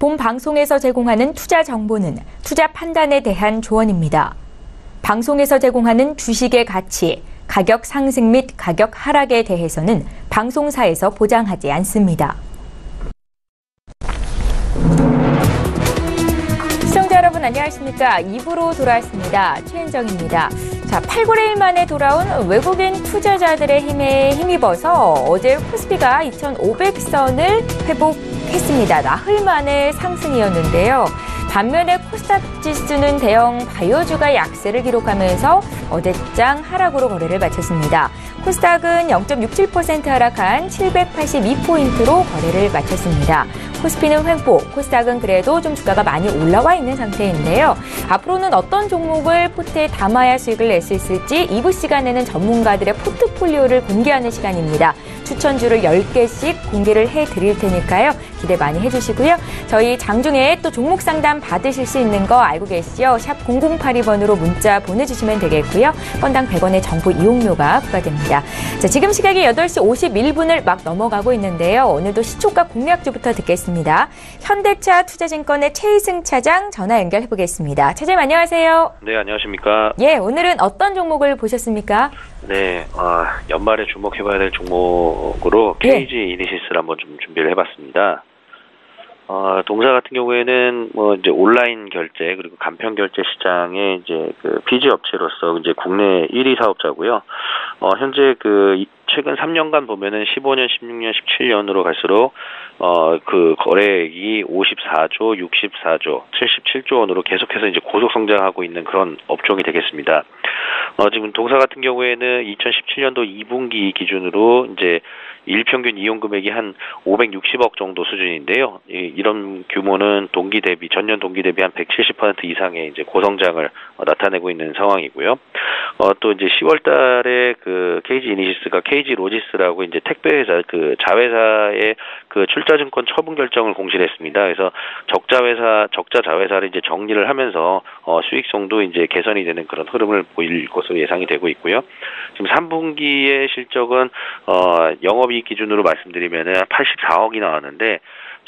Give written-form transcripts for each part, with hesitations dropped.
본 방송에서 제공하는 투자 정보는 투자 판단에 대한 조언입니다. 방송에서 제공하는 주식의 가치, 가격 상승 및 가격 하락에 대해서는 방송사에서 보장하지 않습니다. 시청자 여러분 안녕하십니까? 2부로 돌아왔습니다. 최은정입니다. 자, 8거래일 만에 돌아온 외국인 투자자들의 힘에 힘입어서 어제 코스피가 2,500선을 회복했습니다. 나흘 만의 상승이었는데요. 반면에 코스닥 지수는 대형 바이오주가 약세를 기록하면서 어제장 하락으로 거래를 마쳤습니다. 코스닥은 0.67% 하락한 782포인트로 거래를 마쳤습니다. 코스피는 횡보, 코스닥은 그래도 좀 주가가 많이 올라와 있는 상태인데요. 앞으로는 어떤 종목을 포트에 담아야 수익을 낼 수 있을지 2부 시간에는 전문가들의 포트폴리오를 공개하는 시간입니다. 추천주를 10개씩 공개를 해드릴 테니까요. 기대 많이 해주시고요. 저희 장중에 또 종목 상담 받으실 수 있는 거 알고 계시죠? 샵 0082번으로 문자 보내주시면 되겠고요. 건당 100원의 정보 이용료가 부과됩니다. 자, 지금 시각이 8시 51분을 막 넘어가고 있는데요. 오늘도 시초가 공략주부터 듣겠습니다. 현대차 투자증권의 최희승 차장 전화 연결해 보겠습니다. 차장님 안녕하세요. 네, 안녕하십니까. 예, 오늘은 어떤 종목을 보셨습니까? 네, 연말에 주목해봐야 될 종목으로 KG 이니시스를 한번 좀 준비를 해봤습니다. 동사 같은 경우에는 이제 온라인 결제 그리고 간편 결제 시장의 이제 그 피지 업체로서 이제 국내 1위 사업자고요. 현재 최근 3년간 보면은 15년, 16년, 17년으로 갈수록 그 거래액이 54조, 64조, 77조 원으로 계속해서 이제 고속 성장하고 있는 그런 업종이 되겠습니다. 지금 동사 같은 경우에는 2017년도 2분기 기준으로 이제 일평균 이용 금액이 한 560억 정도 수준인데요. 이런 규모는 전년 동기 대비 한 170% 이상의 이제 고성장을 나타내고 있는 상황이고요. 또 이제 10월 달에 그 KG 이니시스가 KG 로지스라고 이제 택배회사 자회사의 그 출자증권 처분 결정을 공시를 했습니다. 그래서 적자 자회사를 이제 정리를 하면서 수익성도 이제 개선이 되는 그런 흐름을 보일 것으로 예상이 되고 있고요. 지금 3분기의 실적은 영업이익 기준으로 말씀드리면은 84억이 나왔는데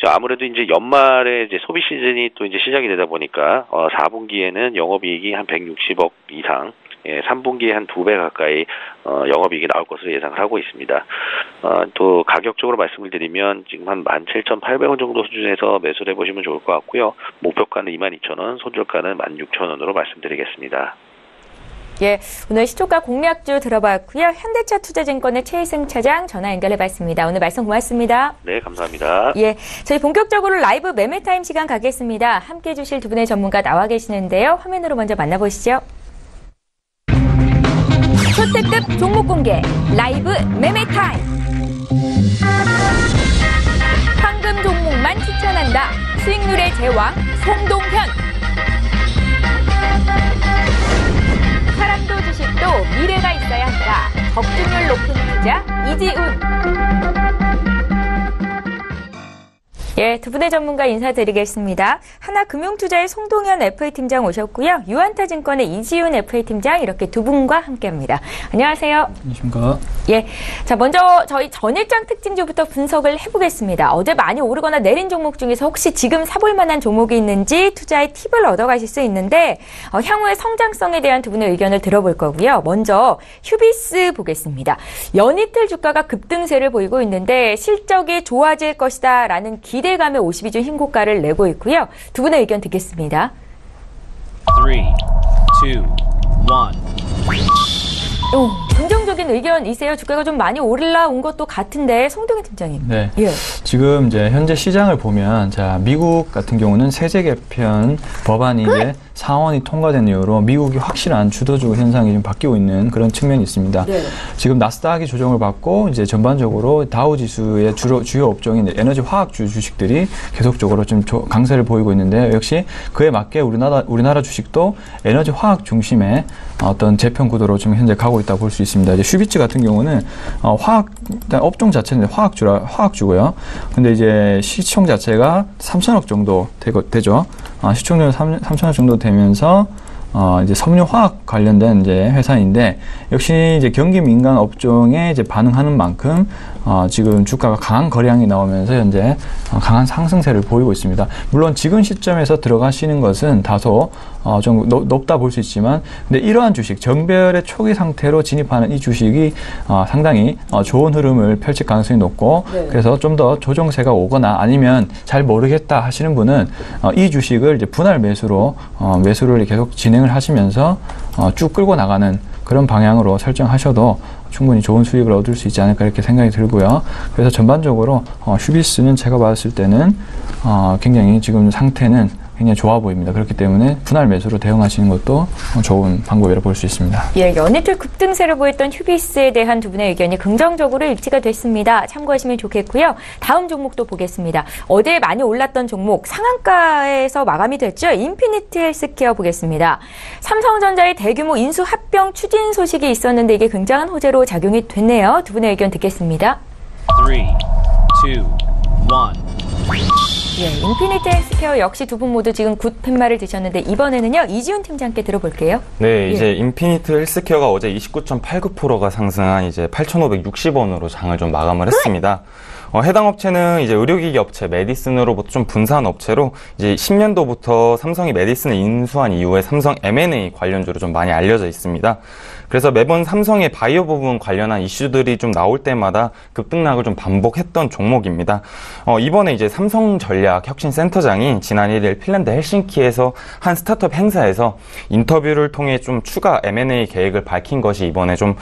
아무래도 이제 연말에 이제 소비 시즌이 또 이제 시작이 되다 보니까 4분기에는 영업이익이 한 160억 이상, 3분기에 한 2배 가까이 영업이익이 나올 것으로 예상을 하고 있습니다. 또 가격적으로 말씀을 드리면 지금 한 17,800원 정도 수준에서 매수를 해보시면 좋을 것 같고요. 목표가는 22,000원, 손절가는 16,000원으로 말씀드리겠습니다. 예, 오늘 시초가 공략주 들어봤고요. 현대차 투자증권의 최희승 차장 전화 연결해봤습니다. 오늘 말씀 고맙습니다. 네, 감사합니다. 예, 저희 본격적으로 라이브 매매타임 시간 가겠습니다. 함께해 주실 두 분의 전문가 나와 계시는데요. 화면으로 먼저 만나보시죠. 초특급 종목 공개 라이브 매매타임. 황금 종목만 추천한다. 수익률의 제왕 송동현. 사람도 주식도 미래가 있어야 한다. 적중률 높은 투자 이지훈. 예, 두 분의 전문가 인사드리겠습니다. 하나금융투자의 송동현 FA팀장 오셨고요. 유한타증권의 이지훈 FA팀장 이렇게 두 분과 함께합니다. 안녕하세요. 안녕하십니까. 예, 자 먼저 저희 전일장 특징주부터 분석을 해보겠습니다. 어제 많이 오르거나 내린 종목 중에서 혹시 지금 사볼 만한 종목이 있는지 투자의 팁을 얻어가실 수 있는데 향후의 성장성에 대한 두 분의 의견을 들어볼 거고요. 먼저 휴비스 보겠습니다. 연이틀 주가가 급등세를 보이고 있는데 실적이 좋아질 것이다라는 기대감에 52주 흰고가를 내고 있고요. 두 분의 의견 듣겠습니다. 3, 2, 1. 긍정적인 의견이세요? 주가가 좀 많이 올라온 것도 같은데 송동현 팀장님. 네. 예. 지금 이제 현재 시장을 보면 미국 같은 경우는 세제 개편 법안이 이제 상원이 통과된 이후로 미국이 확실한 주도주 현상이 좀 바뀌고 있는 그런 측면이 있습니다. 네. 지금 나스닥이 조정을 받고 이제 전반적으로 다우 지수의 주요 업종인 에너지 화학주 주식들이 계속적으로 좀 강세를 보이고 있는데 역시 그에 맞게 우리나라 주식도 에너지 화학 중심의 어떤 재편 구도로 지금 현재 가고 있다고 볼 수 있습니다. 이제 슈비츠 같은 경우는 일단 업종 자체는 화학주고요. 근데 이제 시총 자체가 3천억 정도 되죠. 시총률 3천억 정도 되면서 이제 섬유화학 관련된 이제 회사인데 역시 이제 경기 민감 업종에 이제 반응하는 만큼 지금 주가가 강한 거래량이 나오면서 현재 강한 상승세를 보이고 있습니다. 물론 지금 시점에서 들어가시는 것은 다소 좀 높다 볼 수 있지만, 근데 이러한 주식, 정별의 초기 상태로 진입하는 이 주식이 상당히 좋은 흐름을 펼칠 가능성이 높고, 네. 그래서 좀 더 조정세가 오거나 아니면 잘 모르겠다 하시는 분은 이 주식을 이제 분할 매수를 계속 진행을 하시면서 쭉 끌고 나가는 그런 방향으로 설정하셔도 충분히 좋은 수익을 얻을 수 있지 않을까 이렇게 생각이 들고요. 그래서 전반적으로 휴비스는 제가 봤을 때는 굉장히 지금 상태는 굉장히 좋아 보입니다. 그렇기 때문에 분할 매수로 대응하시는 것도 좋은 방법이라고 볼 수 있습니다. 예, 연이틀 급등세를 보였던 휴비스에 대한 두 분의 의견이 긍정적으로 일치가 됐습니다. 참고하시면 좋겠고요. 다음 종목도 보겠습니다. 어제 많이 올랐던 종목 상한가에서 마감이 됐죠. 인피니트 헬스케어 보겠습니다. 삼성전자의 대규모 인수 합병 추진 소식이 있었는데 이게 굉장한 호재로 작용이 됐네요. 두 분의 의견 듣겠습니다. 3, 2, 1. 예, 인피니트 헬스케어 역시 두 분 모두 지금 굿 팻말을 드셨는데 이번에는요 이지훈 팀장께 들어볼게요. 네, 이제 인피니트 헬스케어가 어제 29.89%가 상승한 이제 8,560원으로 장을 좀 마감을 했습니다. 해당 업체는 이제 의료기기 업체 메디슨으로부터 좀 분산 업체로 이제 10년도부터 삼성이 메디슨을 인수한 이후에 삼성 M&A 관련주로 좀 많이 알려져 있습니다. 그래서 매번 삼성의 바이오 부분 관련한 이슈들이 좀 나올 때마다 급등락을 좀 반복했던 종목입니다. 이번에 이제 삼성전략 혁신센터장이 지난 1일 핀란드 헬싱키에서 한 스타트업 행사에서 인터뷰를 통해 좀 추가 M&A 계획을 밝힌 것이 이번에 좀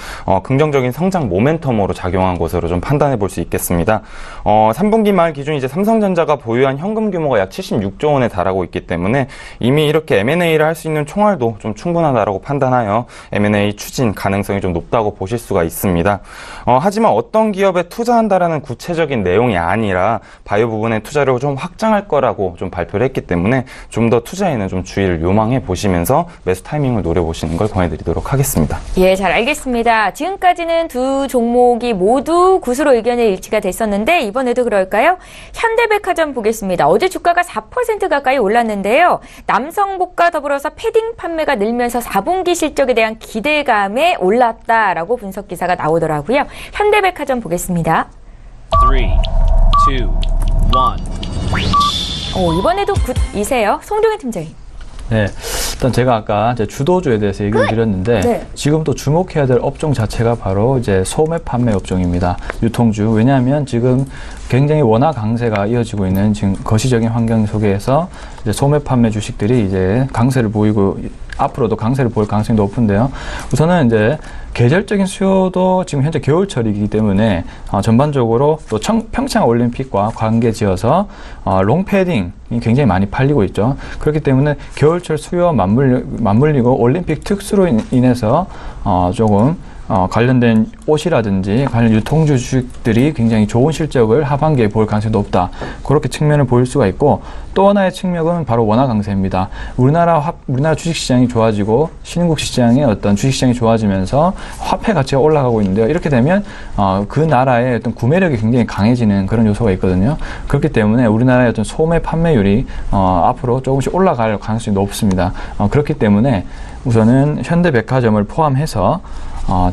긍정적인 성장 모멘텀으로 작용한 것으로 좀 판단해 볼 수 있겠습니다. 3분기 말 기준 이제 삼성전자가 보유한 현금 규모가 약 76조 원에 달하고 있기 때문에 이미 이렇게 M&A를 할 수 있는 총알도 좀 충분하다라고 판단하여 M&A 추진 가능성이 좀 높다고 보실 수가 있습니다. 하지만 어떤 기업에 투자한다라는 구체적인 내용이 아니라 바이오 부분의 투자를 좀 확장할 거라고 좀 발표를 했기 때문에 좀 더 투자에는 좀 주의를 요망해 보시면서 매수 타이밍을 노려보시는 걸 권해드리도록 하겠습니다. 예, 잘 알겠습니다. 지금까지는 두 종목이 모두 굿으로 의견의 일치가 됐었는데 이번에도 그럴까요? 현대백화점 보겠습니다. 어제 주가가 4% 가까이 올랐는데요. 남성복과 더불어서 패딩 판매가 늘면서 4분기 실적에 대한 기대감에 올랐다라고 분석 기사가 나오더라고요. 현대백화점 보겠습니다. 3, 2, 1. 이번에도 굿이세요. 송종희 팀장님. 네, 일단 제가 아까 이제 주도주에 대해서 얘기를 드렸는데 네. 지금 또 주목해야 될 업종 자체가 바로 이제 소매 판매 업종입니다. 유통주. 왜냐하면 지금 굉장히 원화 강세가 이어지고 있는 지금 거시적인 환경 속에서 이제 소매 판매 주식들이 이제 강세를 보이고 앞으로도 강세를 보일 가능성이 높은데요. 우선은 이제 계절적인 수요도 지금 현재 겨울철이기 때문에 전반적으로 또 평창 올림픽과 관계지어서 롱패딩이 굉장히 많이 팔리고 있죠. 그렇기 때문에 겨울철 수요와 맞물리고 올림픽 특수로 인해서 조금 관련된 옷이라든지 관련 유통주 주식들이 굉장히 좋은 실적을 하반기에 볼 가능성이 높다. 그렇게 측면을 보일 수가 있고, 또 하나의 측면은 바로 원화 강세입니다. 우리나라 주식시장이 좋아지고 신흥국 시장의 어떤 주식시장이 좋아지면서 화폐 가치가 올라가고 있는데요. 이렇게 되면 그 나라의 어떤 구매력이 굉장히 강해지는 그런 요소가 있거든요. 그렇기 때문에 우리나라의 어떤 소매 판매율이 앞으로 조금씩 올라갈 가능성이 높습니다. 그렇기 때문에 우선은 현대백화점을 포함해서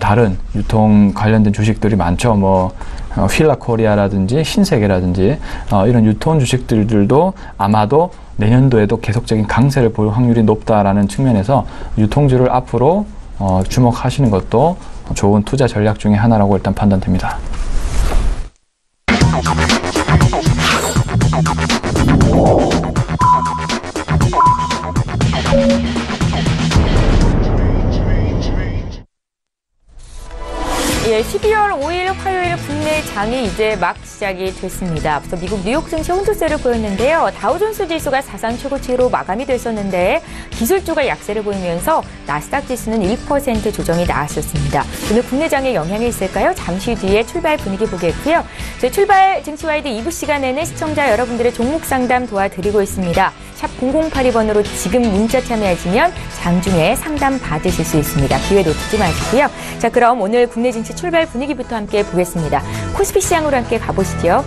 다른 유통 관련된 주식들이 많죠. 휠라코리아라든지 신세계라든지 이런 유통 주식들도 아마도 내년도에도 계속적인 강세를 보일 확률이 높다라는 측면에서 유통주를 앞으로 주목하시는 것도 좋은 투자 전략 중에 하나라고 일단 판단됩니다. 예, 12월 5일 화요일 국내 장이 이제 막 시작이 됐습니다. 앞서 미국 뉴욕 증시 혼조세를 보였는데요. 다우존스 지수가 사상 최고치로 마감이 됐었는데 기술주가 약세를 보이면서 나스닥 지수는 1% 조정이 나왔었습니다. 오늘 국내 장에 영향이 있을까요? 잠시 뒤에 출발 분위기 보겠고요. 저희 출발 증시와이드 2부 시간에는 시청자 여러분들의 종목 상담 도와드리고 있습니다. 샵 0082번으로 지금 문자 참여하시면 장중에 상담 받으실 수 있습니다. 기회 놓치지 마시고요. 자, 그럼 오늘 국내 증시 출발 분위기부터 함께 보겠습니다. 코스피 시장으로 함께 가보시죠.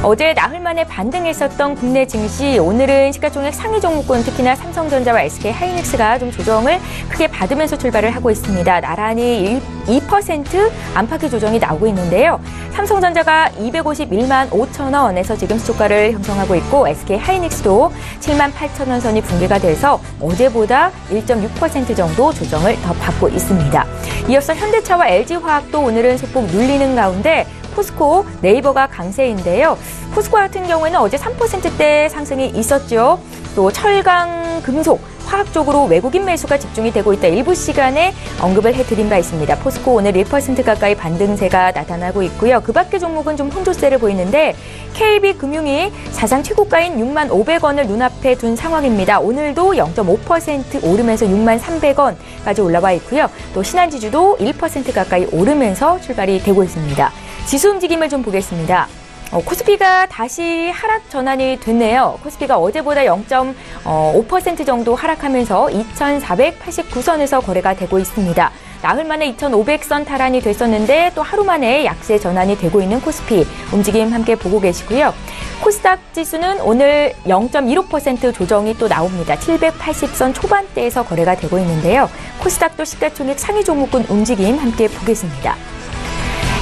어제 나흘 만에 반등했었던 국내 증시, 오늘은 시가총액 상위 종목군 특히나 삼성전자와 SK하이닉스가 좀 조정을 크게 받으면서 출발을 하고 있습니다. 나란히 2% 안팎의 조정이 나오고 있는데요. 삼성전자가 251만 5천 원에서 지금 시초가를 형성하고 있고 SK하이닉스도 7만 8천 원 선이 붕괴가 돼서 어제보다 1.6% 정도 조정을 더 받고 있습니다. 이어서 현대차와 LG화학도 오늘은 소폭 눌리는 가운데 포스코, 네이버가 강세인데요. 포스코 같은 경우에는 어제 3%대 상승이 있었죠. 또 철강, 금속, 화학 쪽으로 외국인 매수가 집중이 되고 있다. 일부 시간에 언급을 해드린 바 있습니다. 포스코 오늘 1% 가까이 반등세가 나타나고 있고요. 그 밖의 종목은 좀 혼조세를 보이는데 KB금융이 사상 최고가인 6만 500원을 눈앞에 둔 상황입니다. 오늘도 0.5% 오르면서 6만 300원까지 올라와 있고요. 또 신한지주도 1% 가까이 오르면서 출발이 되고 있습니다. 지수 움직임을 좀 보겠습니다. 코스피가 다시 하락 전환이 됐네요. 코스피가 어제보다 0.5% 정도 하락하면서 2,489선에서 거래가 되고 있습니다. 나흘 만에 2,500선 탈환이 됐었는데 또 하루 만에 약세 전환이 되고 있는 코스피 움직임 함께 보고 계시고요. 코스닥 지수는 오늘 0.15% 조정이 또 나옵니다. 780선 초반대에서 거래가 되고 있는데요. 코스닥도 시가총액 상위 종목군 움직임 함께 보겠습니다.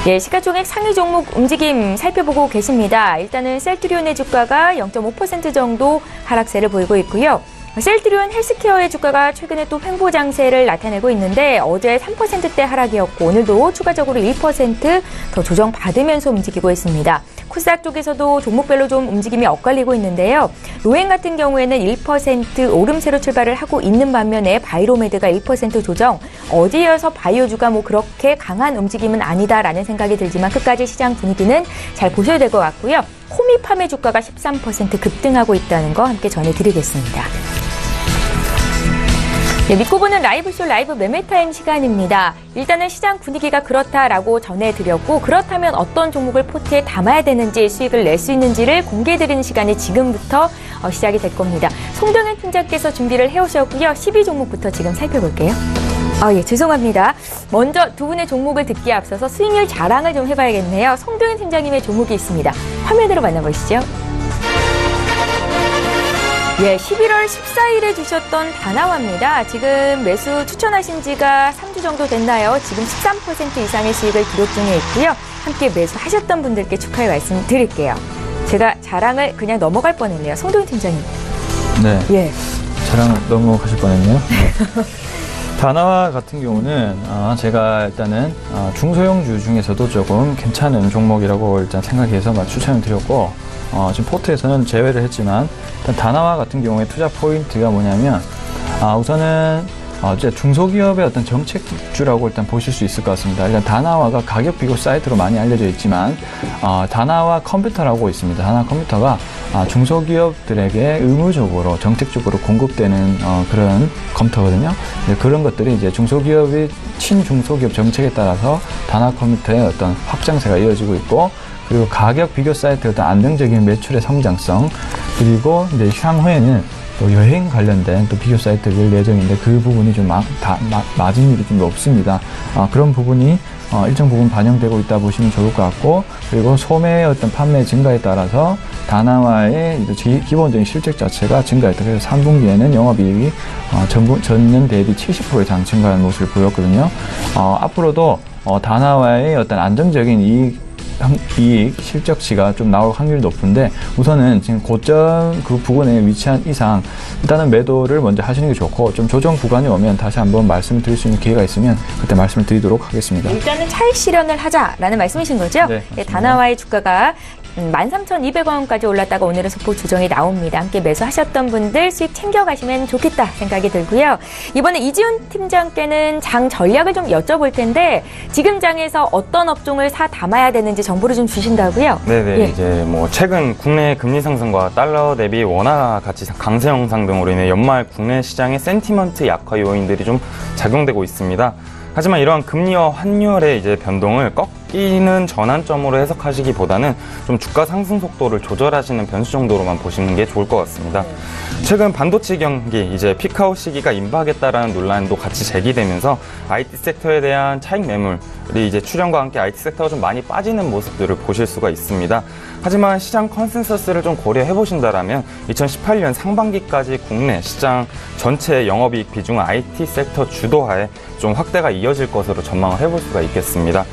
예, 시가총액 상위 종목 움직임 살펴보고 계십니다. 일단은 셀트리온의 주가가 0.5% 정도 하락세를 보이고 있고요. 셀트리온 헬스케어의 주가가 최근에 또 횡보 장세를 나타내고 있는데 어제 3%대 하락이었고 오늘도 추가적으로 1% 더 조정받으면서 움직이고 있습니다. 코스닥 쪽에서도 종목별로 좀 움직임이 엇갈리고 있는데요. 로행 같은 경우에는 1% 오름세로 출발을 하고 있는 반면에 바이로메드가 1% 조정, 어제 이어서 바이오주가 뭐 그렇게 강한 움직임은 아니다라는 생각이 들지만 끝까지 시장 분위기는 잘 보셔야 될 것 같고요. 호미팜의 주가가 13% 급등하고 있다는 거 함께 전해드리겠습니다. 네, 믿고 보는 라이브쇼 라이브 매매타임 시간입니다. 일단은 시장 분위기가 그렇다라고 전해드렸고 그렇다면 어떤 종목을 포트에 담아야 되는지 수익을 낼 수 있는지를 공개해드리는 시간이 지금부터 시작이 될 겁니다. 송동현 팀장께서 준비를 해오셨고요. 12종목부터 지금 살펴볼게요. 예, 죄송합니다. 먼저 두 분의 종목을 듣기에 앞서서 수익률 자랑을 좀 해봐야겠네요. 송동현 팀장님의 종목이 있습니다. 화면으로 만나보시죠. 예, 11월 14일에 주셨던 다나와입니다. 지금 매수 추천하신 지가 3주 정도 됐나요? 지금 13% 이상의 수익을 기록 중에 있고요. 함께 매수하셨던 분들께 축하의 말씀 드릴게요. 제가 자랑을 그냥 넘어갈 뻔했네요. 송동현 팀장님. 네. 예. 자랑을 넘어가실 뻔했네요. 네. 다나와 같은 경우는 제가 일단은 중소형주 중에서도 조금 괜찮은 종목이라고 일단 생각해서 추천을 드렸고 지금 포트에서는 제외를 했지만 일단 다나와 같은 경우에 투자 포인트가 뭐냐면 우선은 이제 중소기업의 어떤 정책주라고 일단 보실 수 있을 것 같습니다. 일단 다나와가 가격 비교 사이트로 많이 알려져 있지만 다나와 컴퓨터라고 있습니다. 다나와 컴퓨터가 중소기업들에게 의무적으로 정책적으로 공급되는 그런 컴퓨터거든요. 그런 것들이 이제 중소기업의 친중소기업 정책에 따라서 다나와 컴퓨터의 어떤 확장세가 이어지고 있고 그리고 가격 비교 사이트의 어떤 안정적인 매출의 성장성 그리고 이제 향후에는 또 여행 관련된 또 비교 사이트를 열 예정인데 그 부분이 좀 마진율이 좀 높습니다. 그런 부분이 일정 부분 반영되고 있다 보시면 좋을 것 같고 그리고 소매의 어떤 판매 증가에 따라서 다나와의 기본적인 실적 자체가 증가했다. 그래서 3분기에는 영업이익이 전년 대비 70% 이상 증가하는 모습을 보였거든요. 앞으로도 다나와의 어떤 안정적인 이익 실적치가 좀 나올 확률이 높은데 우선은 지금 고점 그 부근에 위치한 이상 일단은 매도를 먼저 하시는 게 좋고 좀 조정 구간이 오면 다시 한번 말씀을 드릴 수 있는 기회가 있으면 그때 말씀을 드리도록 하겠습니다. 일단은 차익 실현을 하자라는 말씀이신 거죠? 네. 네, 다나와의 주가가 13,200원까지 올랐다가 오늘은 소폭 조정이 나옵니다. 함께 매수하셨던 분들 수익 챙겨가시면 좋겠다 생각이 들고요. 이번에 이지훈 팀장께는 장 전략을 좀 여쭤볼 텐데 지금 장에서 어떤 업종을 사 담아야 되는지 정보를 좀 주신다고요? 네네. 예. 이제 뭐 최근 국내 금리 상승과 달러 대비 원화 가치 강세 영상 등으로 인해 연말 국내 시장의 센티먼트 약화 요인들이 좀 작용되고 있습니다. 하지만 이러한 금리와 환율의 이제 변동을 꺾이는 전환점으로 해석하시기보다는 좀 주가 상승 속도를 조절하시는 변수 정도로만 보시는 게 좋을 것 같습니다. 최근 반도체 경기 이제 피크아웃 시기가 임박했다라는 논란도 같이 제기되면서 IT 섹터에 대한 차익 매물이 이제 출현과 함께 IT 섹터가 좀 많이 빠지는 모습들을 보실 수가 있습니다. 하지만 시장 컨센서스를 좀 고려해 보신다라면 2018년 상반기까지 국내 시장 전체 영업이익 비중은 IT 섹터 주도하에 좀 확대가 이어질 것으로 전망을 해볼 수가 있겠습니다.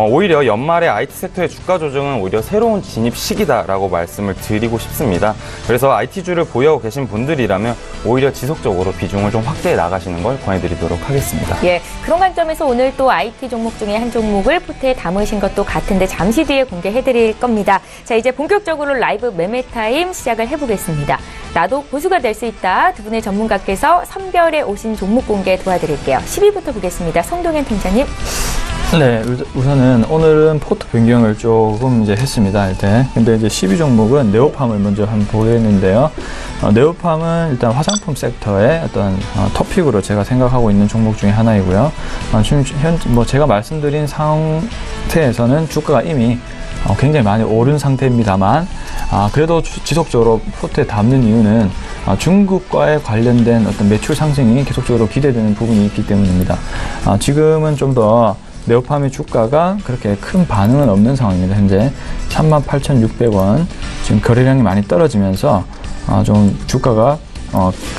오히려 연말에 IT 섹터의 주가 조정은 오히려 새로운 진입 시기다라고 말씀을 드리고 싶습니다. 그래서 IT주를 보유하고 계신 분들이라면 오히려 지속적으로 비중을 좀 확대해 나가시는 걸 권해드리도록 하겠습니다. 예, 그런 관점에서 오늘 또 IT 종목 중에 한 종목을 포트에 담으신 것도 같은데 잠시 뒤에 공개해드릴 겁니다. 자, 이제 본격적으로 라이브 매매 타임 시작을 해보겠습니다. 나도 고수가 될 수 있다. 두 분의 전문가께서 선별해 오신 종목 공개 도와드릴게요. 10위부터 보겠습니다. 성동현 팀장님. 네, 우선은 오늘은 포트 변경을 조금 이제 했습니다. 근데 이제 10위 종목은 네오팜을 먼저 한번 보겠는데요. 네오팜은 일단 화장품 섹터의 어떤 토픽으로 제가 생각하고 있는 종목 중에 하나이고요. 지금 제가 말씀드린 상태에서는 주가가 이미 굉장히 많이 오른 상태입니다만, 그래도 지속적으로 포트에 담는 이유는 중국과의 관련된 어떤 매출 상승이 계속적으로 기대되는 부분이 있기 때문입니다. 지금은 좀 더 네오팜의 주가가 그렇게 큰 반응은 없는 상황입니다. 현재 38,600원, 지금 거래량이 많이 떨어지면서 좀 주가가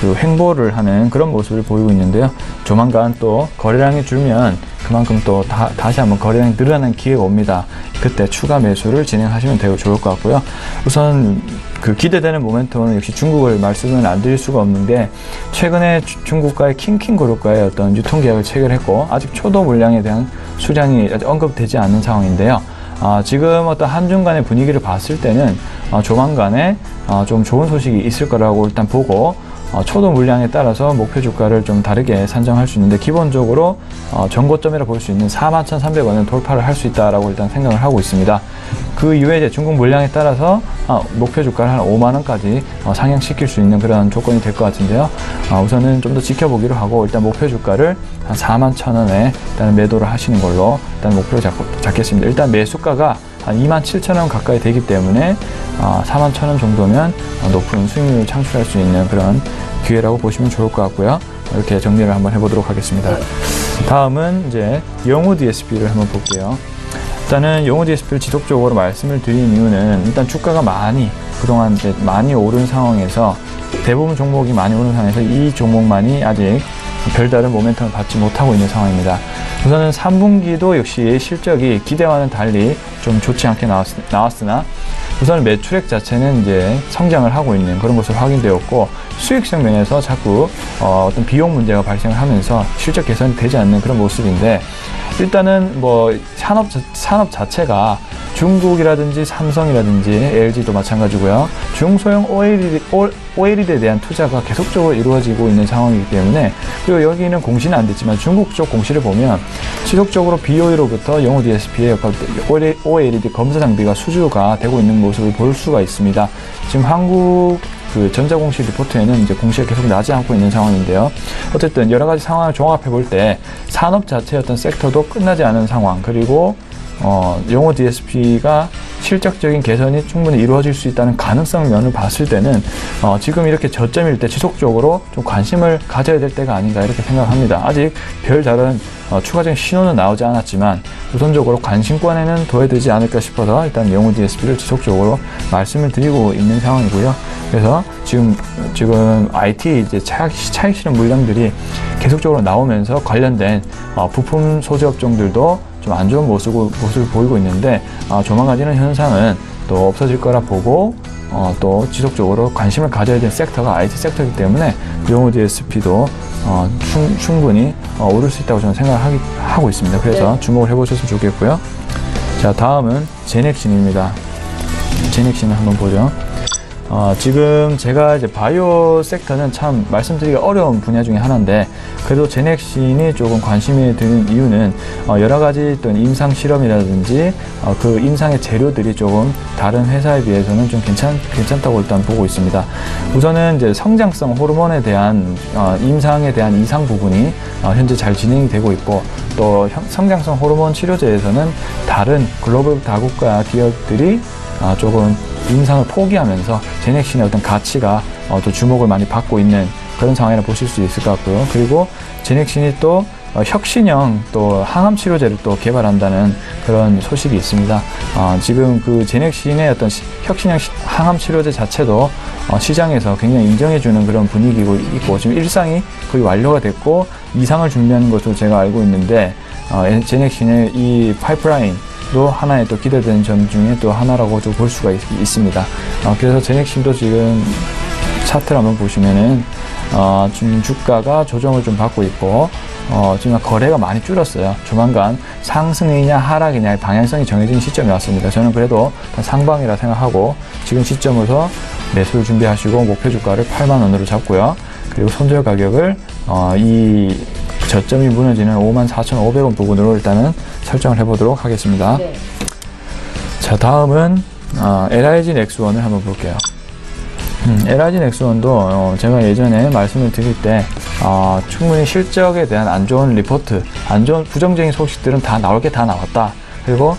그 횡보를 하는 그런 모습을 보이고 있는데요. 조만간 또 거래량이 줄면 그만큼 또 다시 한번 거래량이 늘어나는 기회가 옵니다. 그때 추가 매수를 진행하시면 되게 좋을 것 같고요. 우선 그 기대되는 모멘텀은 역시 중국을 말씀을 안 드릴 수가 없는 게, 최근에 중국과의 킹킹그룹과의 어떤 유통계약을 체결했고 아직 초도 물량에 대한 수량이 아직 언급되지 않는 상황인데요. 지금 어떤 한중 간의 분위기를 봤을 때는 조만간에 좀 좋은 소식이 있을 거라고 일단 보고, 초도 물량에 따라서 목표 주가를 좀 다르게 산정할 수 있는데, 기본적으로 전고점이라 볼 수 있는 41,300원을 돌파를 할 수 있다라고 일단 생각을 하고 있습니다. 그 이후에 이제 중국 물량에 따라서 목표 주가를 한 5만원까지 상향시킬 수 있는 그런 조건이 될 것 같은데요. 우선은 좀 더 지켜보기로 하고, 일단 목표 주가를 한 41,000원에 일단 매도를 하시는 걸로 일단 목표를 잡겠습니다. 일단 매수가가 한 27,000원 가까이 되기 때문에 41,000원 정도면 높은 수익률을 창출할 수 있는 그런 기회라고 보시면 좋을 것 같고요. 이렇게 정리를 한번 해보도록 하겠습니다. 다음은 이제 영우 DSP를 한번 볼게요. 일단은 영우 DSP를 지속적으로 말씀을 드린 이유는, 일단 주가가 그동안 이제 많이 오른 상황에서, 대부분 종목이 많이 오른 상황에서 이 종목만이 아직 별다른 모멘텀을 받지 못하고 있는 상황입니다. 우선은 3분기도 역시 실적이 기대와는 달리 좀 좋지 않게 나왔으나 우선 매출액 자체는 이제 성장을 하고 있는 그런 것으로 확인되었고, 수익성 면에서 자꾸 어떤 비용 문제가 발생을 하면서 실적 개선이 되지 않는 그런 모습인데, 일단은 뭐 산업 자체가 중국이라든지 삼성이라든지 LG도 마찬가지고요. 중소형 OLED에 대한 투자가 계속적으로 이루어지고 있는 상황이기 때문에, 그리고 여기는 공시는 안 됐지만 중국 쪽 공시를 보면 지속적으로 BOE로부터 영우 DSP의 OLED 검사 장비가 수주가 되고 있는 모습을 볼 수가 있습니다. 지금 한국 그 전자공시 리포트에는 이제 공시가 계속 나지 않고 있는 상황인데요. 어쨌든 여러 가지 상황을 종합해 볼 때 산업 자체의 어떤 섹터도 끝나지 않은 상황, 그리고 영우 DSP가 실적적인 개선이 충분히 이루어질 수 있다는 가능성 면을 봤을 때는 지금 이렇게 저점일 때 지속적으로 좀 관심을 가져야 될 때가 아닌가 이렇게 생각합니다. 아직 별다른 추가적인 신호는 나오지 않았지만 우선적으로 관심권에는 둬야 되지 않을까 싶어서 일단 영우 DSP를 지속적으로 말씀을 드리고 있는 상황이고요. 그래서 지금 IT 이제 차익 실현 물량들이 계속적으로 나오면서 관련된 부품 소재 업종들도 좀 안 좋은 모습을 보이고 있는데, 조만간 이런 현상은 또 없어질 거라 보고, 또 지속적으로 관심을 가져야 될 섹터가 IT 섹터이기 때문에 영우 DSP도 충분히 오를 수 있다고 저는 생각하고 있습니다. 그래서 주목을 해보셨으면 좋겠고요. 자, 다음은 제넥신입니다. 제넥신을 한번 보죠. 지금 제가 이제 바이오 섹터는 참 말씀드리기가 어려운 분야 중에 하나인데, 그래도 제넥신이 조금 관심이 드는 이유는 여러 가지 또 임상 실험이라든지 그 임상의 재료들이 조금 다른 회사에 비해서는 좀 괜찮다고 일단 보고 있습니다. 우선은 이제 성장성 호르몬에 대한 임상에 대한 이상 부분이 현재 잘 진행이 되고 있고, 또 성장성 호르몬 치료제에서는 다른 글로벌 다국가 기업들이 조금 임상을 포기하면서 제넥신의 어떤 가치가 또 주목을 많이 받고 있는 그런 상황이라 보실 수 있을 것 같고요. 그리고 제넥신이 또 혁신형 또 항암 치료제를 또 개발한다는 그런 소식이 있습니다. 지금 그 제넥신의 어떤 혁신형 항암 치료제 자체도 시장에서 굉장히 인정해주는 그런 분위기고 있고, 지금 일상이 거의 완료가 됐고 이상을 준비하는 것으로 제가 알고 있는데, 제넥신의 이 파이프라인 도 하나의 또 기대되는 점 중에 또 하나라고 좀 볼 수가 있습니다. 그래서 제넥신도 지금 차트를 한번 보시면은 지금 주가가 조정을 좀 받고 있고, 지금 거래가 많이 줄었어요. 조만간 상승이냐 하락이냐의 방향성이 정해진 시점이 왔습니다. 저는 그래도 상방이라 생각하고 지금 시점에서 매수를 준비하시고 목표 주가를 8만원으로 잡고요. 그리고 손절 가격을 이 저점이 무너지는 54,500원 부분으로 일단은 설정을 해보도록 하겠습니다. 네. 자, 다음은 LIG 넥스원을 한번 볼게요. LIG 넥스원도 제가 예전에 말씀을 드릴 때 충분히 실적에 대한 안 좋은 리포트, 부정적인 소식들은 다 나올 게 다 나왔다. 그리고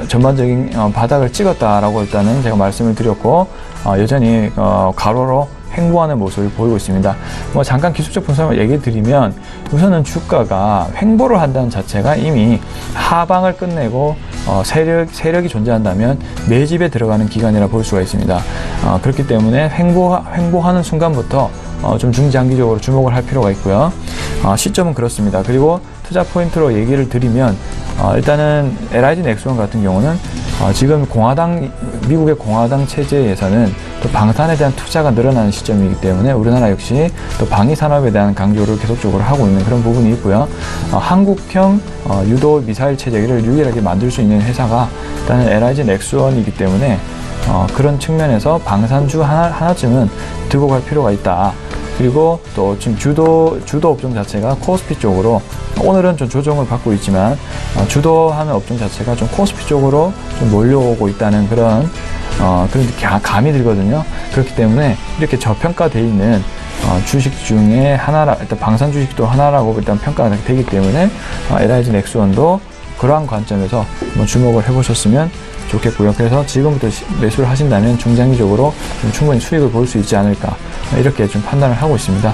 전반적인 바닥을 찍었다라고 일단은 제가 말씀을 드렸고, 여전히 가로로 횡보하는 모습을 보이고 있습니다. 잠깐 기술적 분석을 얘기 드리면, 우선은 주가가 횡보를 한다는 자체가 이미 하방을 끝내고 세력이 존재한다면 매집에 들어가는 기간이라 볼 수가 있습니다. 그렇기 때문에 횡보하는 순간부터 좀 중장기적으로 주목을 할 필요가 있고요. 시점은 그렇습니다. 그리고 투자 포인트로 얘기를 드리면, 일단은 LIG 넥스원 같은 경우는 지금 미국의 공화당 체제에서는 또 방산에 대한 투자가 늘어나는 시점이기 때문에 우리나라 역시 또 방위 산업에 대한 강조를 계속적으로 하고 있는 그런 부분이 있고요. 한국형 유도 미사일 체제를 유일하게 만들 수 있는 회사가 일단은 LIG 넥스원이기 때문에 그런 측면에서 방산주 하나쯤은 들고 갈 필요가 있다. 그리고 또 지금 주도 업종 자체가 코스피 쪽으로, 오늘은 좀 조정을 받고 있지만 주도하는 업종 자체가 좀 코스피 쪽으로 좀 몰려오고 있다는 그런 감이 들거든요. 그렇기 때문에 이렇게 저평가되어 있는 주식 중에 하나라, 일단 방산 주식도 하나라고 일단 평가가 되기 때문에 LIG 넥스원도 그러한 관점에서 한번 주목을 해보셨으면 좋겠고요. 그래서 지금부터 매수를 하신다면 중장기적으로 좀 충분히 수익을 볼 수 있지 않을까, 이렇게 좀 판단을 하고 있습니다.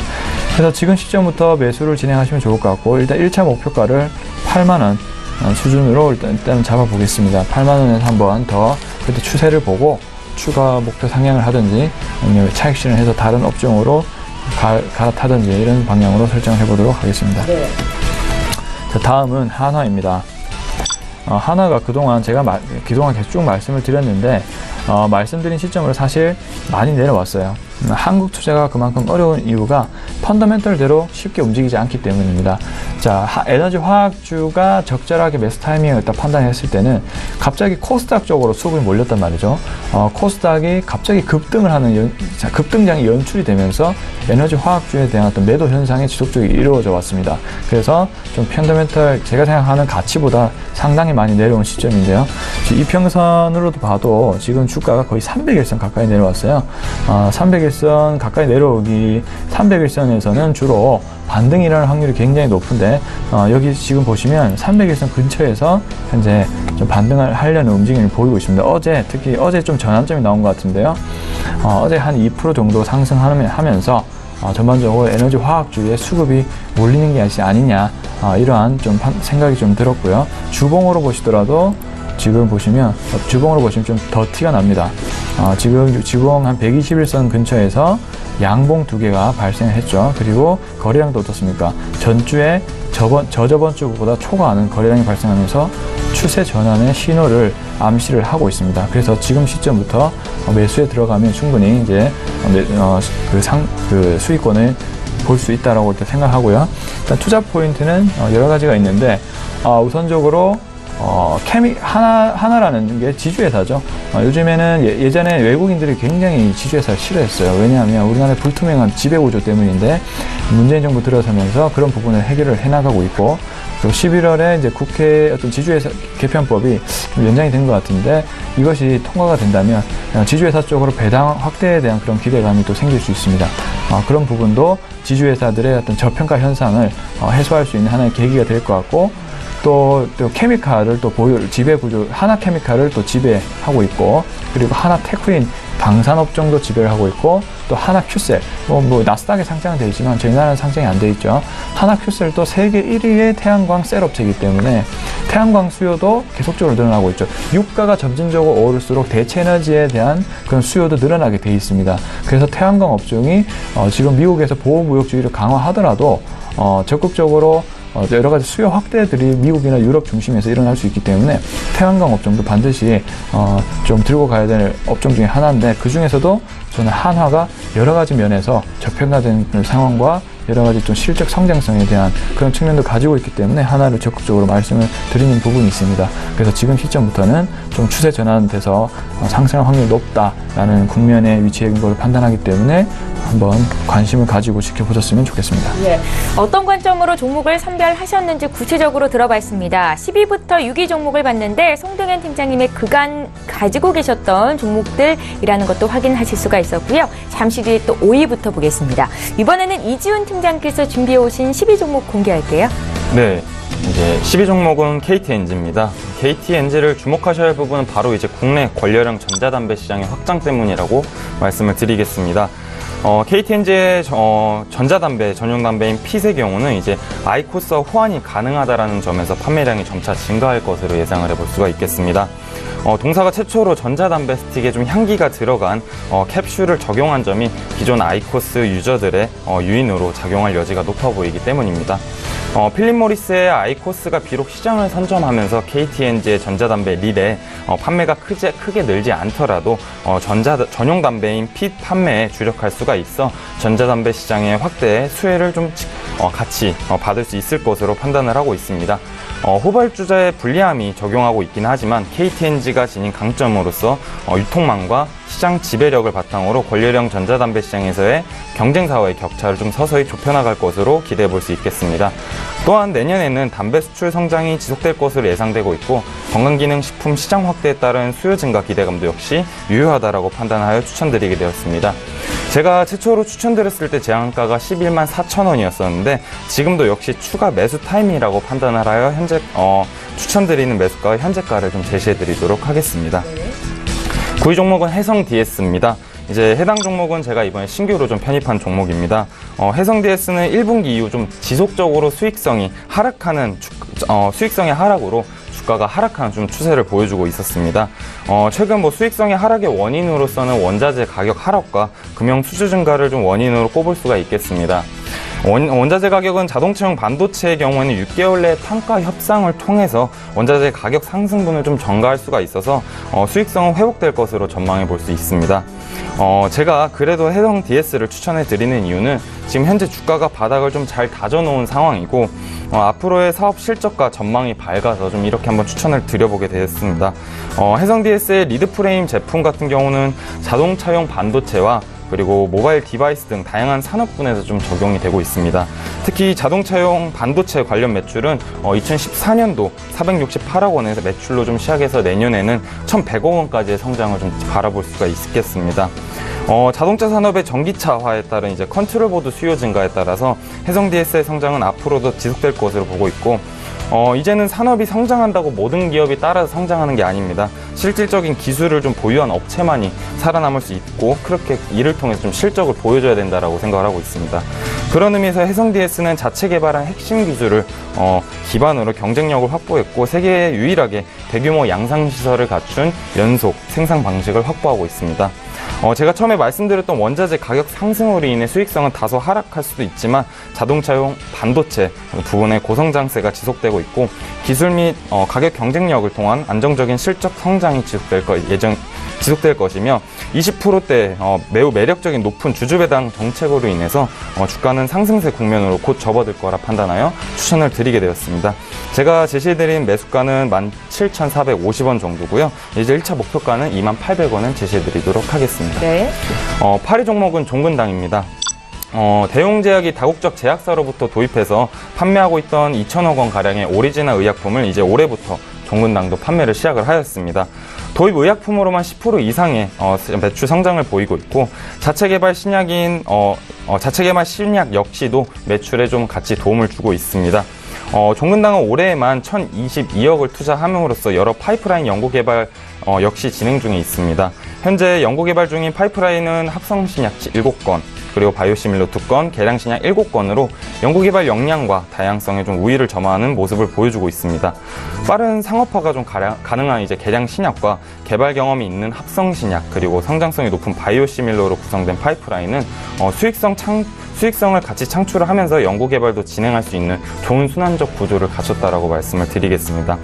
그래서 지금 시점부터 매수를 진행하시면 좋을 것 같고, 일단 1차 목표가를 8만원 수준으로 일단 잡아보겠습니다. 8만원에서 한번 더 그때 추세를 보고 추가 목표 상향을 하든지 아니면 차익 실현해서 다른 업종으로 갈아타든지 이런 방향으로 설정을 해보도록 하겠습니다. 네. 자, 다음은 한화입니다. 한화가 그동안 제가 계속 쭉 말씀을 드렸는데, 말씀드린 시점으로 사실 많이 내려왔어요. 한국 투자가 그만큼 어려운 이유가 펀더멘털대로 쉽게 움직이지 않기 때문입니다. 자, 에너지 화학주가 적절하게 매수 타이밍을 딱 판단했을 때는 갑자기 코스닥 쪽으로 수급이 몰렸단 말이죠. 코스닥이 갑자기 급등장이 연출이 되면서 에너지 화학주에 대한 어떤 매도 현상이 지속적으로 이루어져 왔습니다. 그래서 좀 펀더멘털, 제가 생각하는 가치보다 상당히 많이 내려온 시점인데요. 이평선으로도 봐도 지금 주가가 거의 300일선 가까이 내려왔어요. 300일선 가까이 내려오기, 300일선에서는 주로 반등이 일어날 확률이 굉장히 높은데, 여기 지금 보시면 300일선 근처에서 현재 좀 반등을 하려는 움직임을 보이고 있습니다. 특히 어제 좀 전환점이 나온 것 같은데요. 어제 한 2% 정도 상승하면서 전반적으로 에너지 화학주의 수급이 몰리는 게 아니냐, 이러한 좀 생각이 좀 들었고요. 주봉으로 보시더라도 지금 보시면 좀 더 티가 납니다. 지금 주봉 한 121선 근처에서 양봉 2개가 발생했죠. 그리고 거래량도 어떻습니까? 전주에 저저번 주보다 초과하는 거래량이 발생하면서 추세 전환의 신호를 암시를 하고 있습니다. 그래서 지금 시점부터 매수에 들어가면 충분히 이제 수익권을 볼 수 있다라고 생각하고요. 일단 투자 포인트는 여러 가지가 있는데, 우선적으로 하나라는 게 지주회사죠. 요즘에는 예전에 외국인들이 굉장히 지주회사를 싫어했어요. 왜냐하면 우리나라의 불투명한 지배구조 때문인데 문재인 정부 들어서면서 그런 부분을 해결을 해나가고 있고, 그리고 11월에 이제 국회 어떤 지주회사 개편법이 좀 연장이 된 것 같은데, 이것이 통과가 된다면 지주회사 쪽으로 배당 확대에 대한 그런 기대감이 또 생길 수 있습니다. 그런 부분도 지주회사들의 어떤 저평가 현상을 해소할 수 있는 하나의 계기가 될 것 같고, 또 케미칼을 또 지배구조, 하나케미칼을 또 지배하고 있고, 그리고 하나테크인 방산업종도 지배를 하고 있고, 또 하나큐셀, 나스닥에 상장되어 있지만 저희 나라는 상장이 안 되어 있죠. 하나큐셀도 세계 1위의 태양광 셀 업체이기 때문에 태양광 수요도 계속적으로 늘어나고 있죠. 유가가 점진적으로 오를수록 대체 에너지에 대한 그런 수요도 늘어나게 되어 있습니다. 그래서 태양광 업종이 지금 미국에서 보호무역주의를 강화하더라도 적극적으로 여러 가지 수요 확대들이 미국이나 유럽 중심에서 일어날 수 있기 때문에 태양광 업종도 반드시 좀 들고 가야 될 업종 중에 하나인데, 그 중에서도 저는 한화가 여러 가지 면에서 저평가된 상황과 여러 가지 좀 실적 성장성에 대한 그런 측면도 가지고 있기 때문에 하나를 적극적으로 말씀을 드리는 부분이 있습니다. 그래서 지금 시점부터는 좀 추세 전환돼서 상승할 확률이 높다라는 국면에 위치해 있는 걸 판단하기 때문에 한번 관심을 가지고 지켜보셨으면 좋겠습니다. 예, 어떤 관점으로 종목을 선별하셨는지 구체적으로 들어봤습니다. 10위부터 6위 종목을 봤는데 송등현 팀장님의 그간 가지고 계셨던 종목들이라는 것도 확인하실 수가 있었고요. 잠시 뒤에 또 5위부터 보겠습니다. 이번에는 이지훈 팀장께서 준비해 오신 10위 종목 공개할게요. 네, 이제 10위 종목은 KTNG입니다. KTNG를 주목하셔야 할 부분은 바로 이제 국내 권련형 전자담배 시장의 확장 때문이라고 말씀을 드리겠습니다. KTNG의 전자담배 전용 담배인 핏의 경우는 이제 아이코스와 호환이 가능하다라는 점에서 판매량이 점차 증가할 것으로 예상을 해볼 수가 있겠습니다. 동사가 최초로 전자담배 스틱에 좀 향기가 들어간 캡슐을 적용한 점이 기존 아이코스 유저들의 유인으로 작용할 여지가 높아 보이기 때문입니다. 필립 모리스의 아이코스가 비록 시장을 선점하면서 KTNG의 전자담배 릴에 판매가 크게 늘지 않더라도 전용 담배인 핏 판매에 주력할 수가 있어 전자담배 시장의 확대에 수혜를 좀 같이 받을 수 있을 것으로 판단을 하고 있습니다. 후발주자의 불리함이 적용하고 있긴 하지만 KTNG가 지닌 강점으로서 유통망과 시장 지배력을 바탕으로 권련형 전자담배 시장에서의 경쟁사와의 격차를 좀 서서히 좁혀나갈 것으로 기대해 볼 수 있겠습니다. 또한 내년에는 담배 수출 성장이 지속될 것으로 예상되고 있고, 건강기능식품 시장 확대에 따른 수요 증가 기대감도 역시 유효하다라고 판단하여 추천드리게 되었습니다. 제가 최초로 추천드렸을 때 제한가가 11만 4천 원이었었는데 지금도 역시 추가 매수 타임이라고 판단을 하여 현재 추천드리는 매수가와 현재가를 좀 제시해 드리도록 하겠습니다. 9위 종목은 해성DS입니다. 이제 해당 종목은 제가 이번에 신규로 좀 편입한 종목입니다. 해성DS는 1분기 이후 좀 지속적으로 수익성의 하락으로 주가가 하락하는 좀 추세를 보여주고 있었습니다. 최근 수익성의 하락의 원인으로서는 원자재 가격 하락과 금형 수주 증가를 좀 원인으로 꼽을 수가 있겠습니다. 원자재 가격은 자동차용 반도체의 경우에는 6개월 내 판가 협상을 통해서 원자재 가격 상승분을 좀 전가할 수가 있어서 수익성은 회복될 것으로 전망해 볼 수 있습니다. 제가 그래도 해성DS를 추천해 드리는 이유는 지금 현재 주가가 바닥을 좀 잘 다져놓은 상황이고 앞으로의 사업 실적과 전망이 밝아서 좀 이렇게 한번 추천을 드려보게 되었습니다. 해성DS의 리드프레임 제품 같은 경우는 자동차용 반도체와 그리고 모바일 디바이스 등 다양한 산업군에서 좀 적용이 되고 있습니다. 특히 자동차용 반도체 관련 매출은 2014년도 468억 원에서 매출로 좀 시작해서 내년에는 1,100억 원까지의 성장을 좀 바라볼 수가 있겠습니다. 자동차 산업의 전기차화에 따른 이제 컨트롤보드 수요 증가에 따라서 해성DS의 성장은 앞으로도 지속될 것으로 보고 있고, 이제는 산업이 성장한다고 모든 기업이 따라서 성장하는 게 아닙니다. 실질적인 기술을 좀 보유한 업체만이 살아남을 수 있고, 그렇게 이를 통해서 좀 실적을 보여줘야 된다라고 생각을 하고 있습니다. 그런 의미에서 해성DS는 자체 개발한 핵심 기술을 기반으로 경쟁력을 확보했고, 세계에 유일하게 대규모 양상시설을 갖춘 연속 생산 방식을 확보하고 있습니다. 제가 처음에 말씀드렸던 원자재 가격 상승으로 인해 수익성은 다소 하락할 수도 있지만 자동차용 반도체 부분의 고성장세가 지속되고 있고, 기술 및 가격 경쟁력을 통한 안정적인 실적 성장이 지속될 것이며, 20%대 매우 매력적인 높은 주주배당 정책으로 인해서 주가는 상승세 국면으로 곧 접어들 거라 판단하여 추천을 드리게 되었습니다. 제가 제시해드린 매수가는 17,450원 정도고요. 이제 1차 목표가는 28,000원을 제시해드리도록 하겠습니다. 네. 8위 종목은 종근당입니다. 대웅제약이 다국적 제약사로부터 도입해서 판매하고 있던 2천억 원 가량의 오리지널 의약품을 이제 올해부터 종근당도 판매를 시작을 하였습니다. 도입 의약품으로만 10% 이상의 매출 성장을 보이고 있고 자체 개발 신약 역시도 매출에 좀 같이 도움을 주고 있습니다. 종근당은 올해에만 1,022억을 투자함으로써 여러 파이프라인 연구개발 역시 진행 중에 있습니다. 현재 연구개발 중인 파이프라인은 합성신약 7건, 그리고 바이오시밀러 2건, 계량신약 7건으로 연구개발 역량과 다양성에 좀 우위를 점하는 모습을 보여주고 있습니다. 빠른 상업화가 좀 가능한 이제 계량신약과 개발 경험이 있는 합성신약, 그리고 성장성이 높은 바이오시밀러로 구성된 파이프라인은 수익성을 같이 창출을 하면서 연구개발도 진행할 수 있는 좋은 순환적 구조를 갖췄다라고 말씀을 드리겠습니다.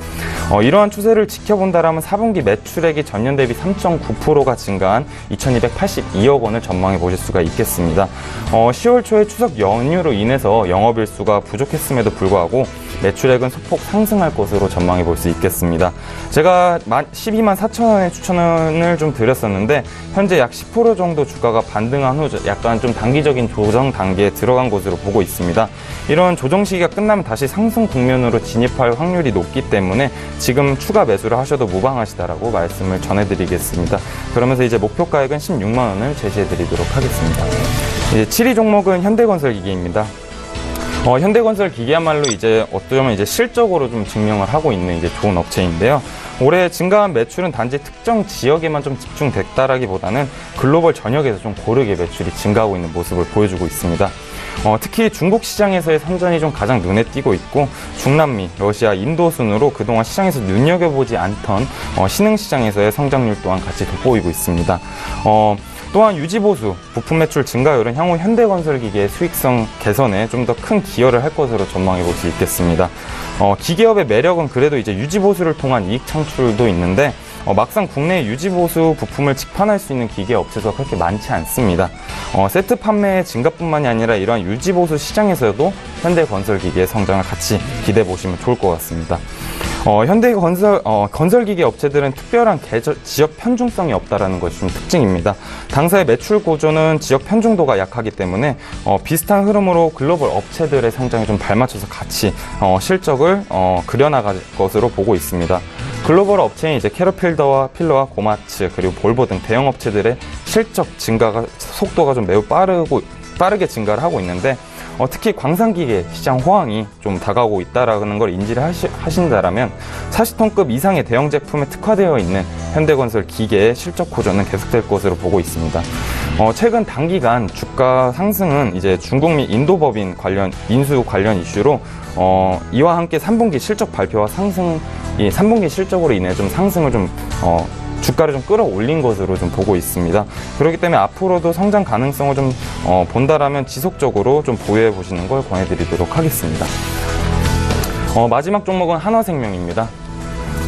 이러한 추세를 지켜본다라면 4분기 매출액이 전년 대비 3.9%가 증가한 2,282억 원을 전망해 보실 수가 있겠습니다. 10월 초에 추석 연휴로 인해서 영업일수가 부족했음에도 불구하고 매출액은 소폭 상승할 것으로 전망해 볼 수 있겠습니다. 제가 12만 4천 원의 추천을 좀 드렸었는데 현재 약 10% 정도 주가가 반등한 후 약간 좀 단기적인 조정 단계에 들어간 것으로 보고 있습니다. 이런 조정 시기가 끝나면 다시 상승 국면으로 진입할 확률이 높기 때문에 지금 추가 매수를 하셔도 무방하시다라고 말씀을 전해드리겠습니다. 그러면서 이제 목표가액은 16만 원을 제시해드리도록 하겠습니다. 이제 7위 종목은 현대건설기계입니다. 현대건설기계야말로 이제 어쩌면 이제 실적으로 좀 증명을 하고 있는 이제 좋은 업체인데요. 올해 증가한 매출은 단지 특정 지역에만 좀 집중됐다라기보다는 글로벌 전역에서 좀 고르게 매출이 증가하고 있는 모습을 보여주고 있습니다. 특히 중국 시장에서의 선전이 좀 가장 눈에 띄고 있고 중남미, 러시아, 인도 순으로 그동안 시장에서 눈여겨보지 않던 신흥시장에서의 성장률 또한 같이 돋보이고 있습니다. 또한 유지보수, 부품 매출 증가율은 향후 현대건설기계의 수익성 개선에 좀 더 큰 기여를 할 것으로 전망해 볼 수 있겠습니다. 기계업의 매력은 그래도 이제 유지보수를 통한 이익 창출도 있는데 막상 국내 유지보수 부품을 직판할 수 있는 기계 업체가 그렇게 많지 않습니다. 세트 판매의 증가뿐만이 아니라 이러한 유지보수 시장에서도 현대건설기계의 성장을 같이 기대해 보시면 좋을 것 같습니다. 건설기계 업체들은 특별한 지역 편중성이 없다라는 것이 좀 특징입니다. 당사의 매출 구조는 지역 편중도가 약하기 때문에 비슷한 흐름으로 글로벌 업체들의 성장에 좀 발맞춰서 같이 실적을 그려나갈 것으로 보고 있습니다. 글로벌 업체인 이제 캐터필러와 고마츠, 그리고 볼보 등 대형 업체들의 실적 속도가 좀 매우 빠르게 증가를 하고 있는데 특히 광산기계 시장 호황이 좀 다가오고 있다라는 걸 인지를 하신다라면 40톤급 이상의 대형 제품에 특화되어 있는 현대건설 기계의 실적 호전은 계속될 것으로 보고 있습니다. 최근 단기간 주가 상승은 이제 중국 및 인도 법인 인수 관련 이슈로 이와 함께 3분기 실적 발표와 3분기 실적으로 인해 좀 상승을 주가를 좀 끌어올린 것으로 좀 보고 있습니다. 그렇기 때문에 앞으로도 성장 가능성을 좀 본다라면 지속적으로 좀 보유해 보시는 걸 권해드리도록 하겠습니다. 마지막 종목은 한화생명입니다.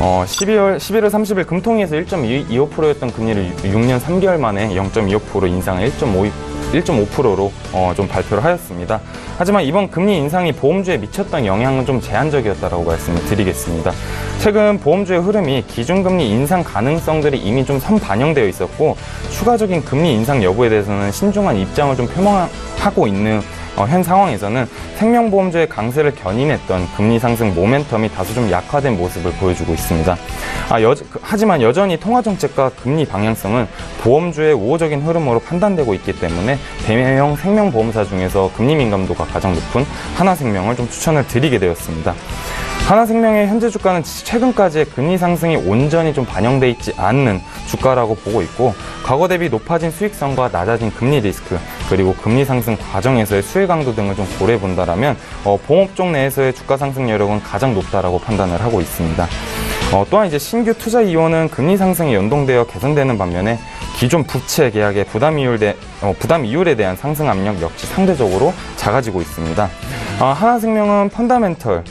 11월 30일 금통위에서 1.25%였던 금리를 6년 3개월 만에 0.25% 인상을 1.5%로 좀 발표를 하였습니다. 하지만 이번 금리 인상이 보험주에 미쳤던 영향은 좀 제한적이었다라고 말씀을 드리겠습니다. 최근 보험주의 흐름이 기준금리 인상 가능성들이 이미 좀 선반영되어 있었고 추가적인 금리 인상 여부에 대해서는 신중한 입장을 좀 표명하고 있는 현 상황에서는 생명보험주의 강세를 견인했던 금리 상승 모멘텀이 다소 좀 약화된 모습을 보여주고 있습니다. 하지만 여전히 통화정책과 금리 방향성은 보험주의 우호적인 흐름으로 판단되고 있기 때문에 대형 생명보험사 중에서 금리 민감도가 가장 높은 하나생명을 좀 추천을 드리게 되었습니다. 하나생명의 현재 주가는 최근까지의 금리 상승이 온전히 좀 반영돼 있지 않는 주가라고 보고 있고 과거 대비 높아진 수익성과 낮아진 금리 리스크 그리고 금리 상승 과정에서의 수혜 강도 등을 좀 고려해 본다라면 보험업종 내에서의 주가 상승 여력은 가장 높다라고 판단을 하고 있습니다. 또한 이제 신규 투자 이원은 금리 상승에 연동되어 개선되는 반면에 기존 부채 계약의 부담 이율에 대한 상승 압력 역시 상대적으로 작아지고 있습니다. 하나생명은 펀더멘털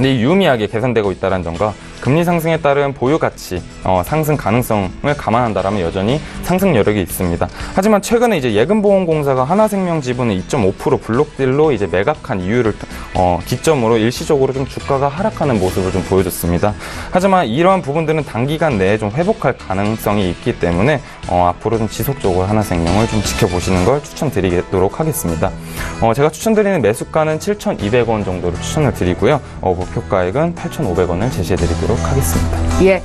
유의미하게 개선되고 있다는 점과 금리 상승에 따른 보유 가치 상승 가능성을 감안한다라면 여전히 상승 여력이 있습니다. 하지만 최근에 이제 예금보험공사가 하나생명 지분을 2.5% 블록딜로 이제 매각한 이유를 기점으로 일시적으로 좀 주가가 하락하는 모습을 좀 보여줬습니다. 하지만 이러한 부분들은 단기간 내에 좀 회복할 가능성이 있기 때문에 앞으로 좀 지속적으로 하나생명을 좀 지켜보시는 걸 추천드리도록 하겠습니다. 제가 추천드리는 매수가는 7,200원 정도로 추천을 드리고요. 목표가액은 8,500원을 제시해드리도록 하겠습니다. 예.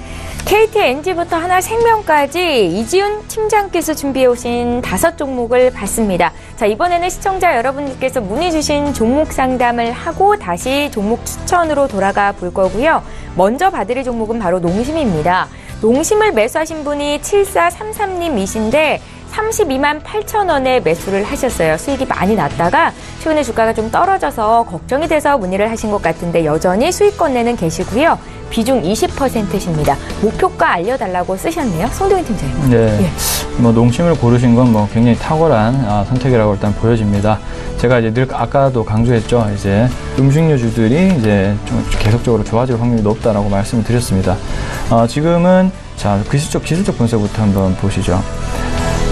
KTNG부터 하나생명까지 이지훈 팀장께서 준비해 오신 5종목을 봤습니다. 자, 이번에는 시청자 여러분들께서 문의 주신 종목 상담을 하고 다시 종목 추천으로 돌아가 볼 거고요. 먼저 봐드릴 종목은 바로 농심입니다. 농심을 매수하신 분이 7433님이신데 32만 8천 원에 매수를 하셨어요. 수익이 많이 났다가 최근에 주가가 좀 떨어져서 걱정이 돼서 문의를 하신 것 같은데 여전히 수익권 내는 계시고요. 비중 20%십니다. 목표가 알려달라고 쓰셨네요. 송도인 팀장님. 네. 예. 농심을 고르신 건 굉장히 탁월한 선택이라고 일단 보여집니다. 제가 이제 늘 아까도 강조했죠. 이제 음식료주들이 이제 좀 계속적으로 좋아질 확률이 높다라고 말씀을 드렸습니다. 지금은 자, 기술적 분석부터 한번 보시죠.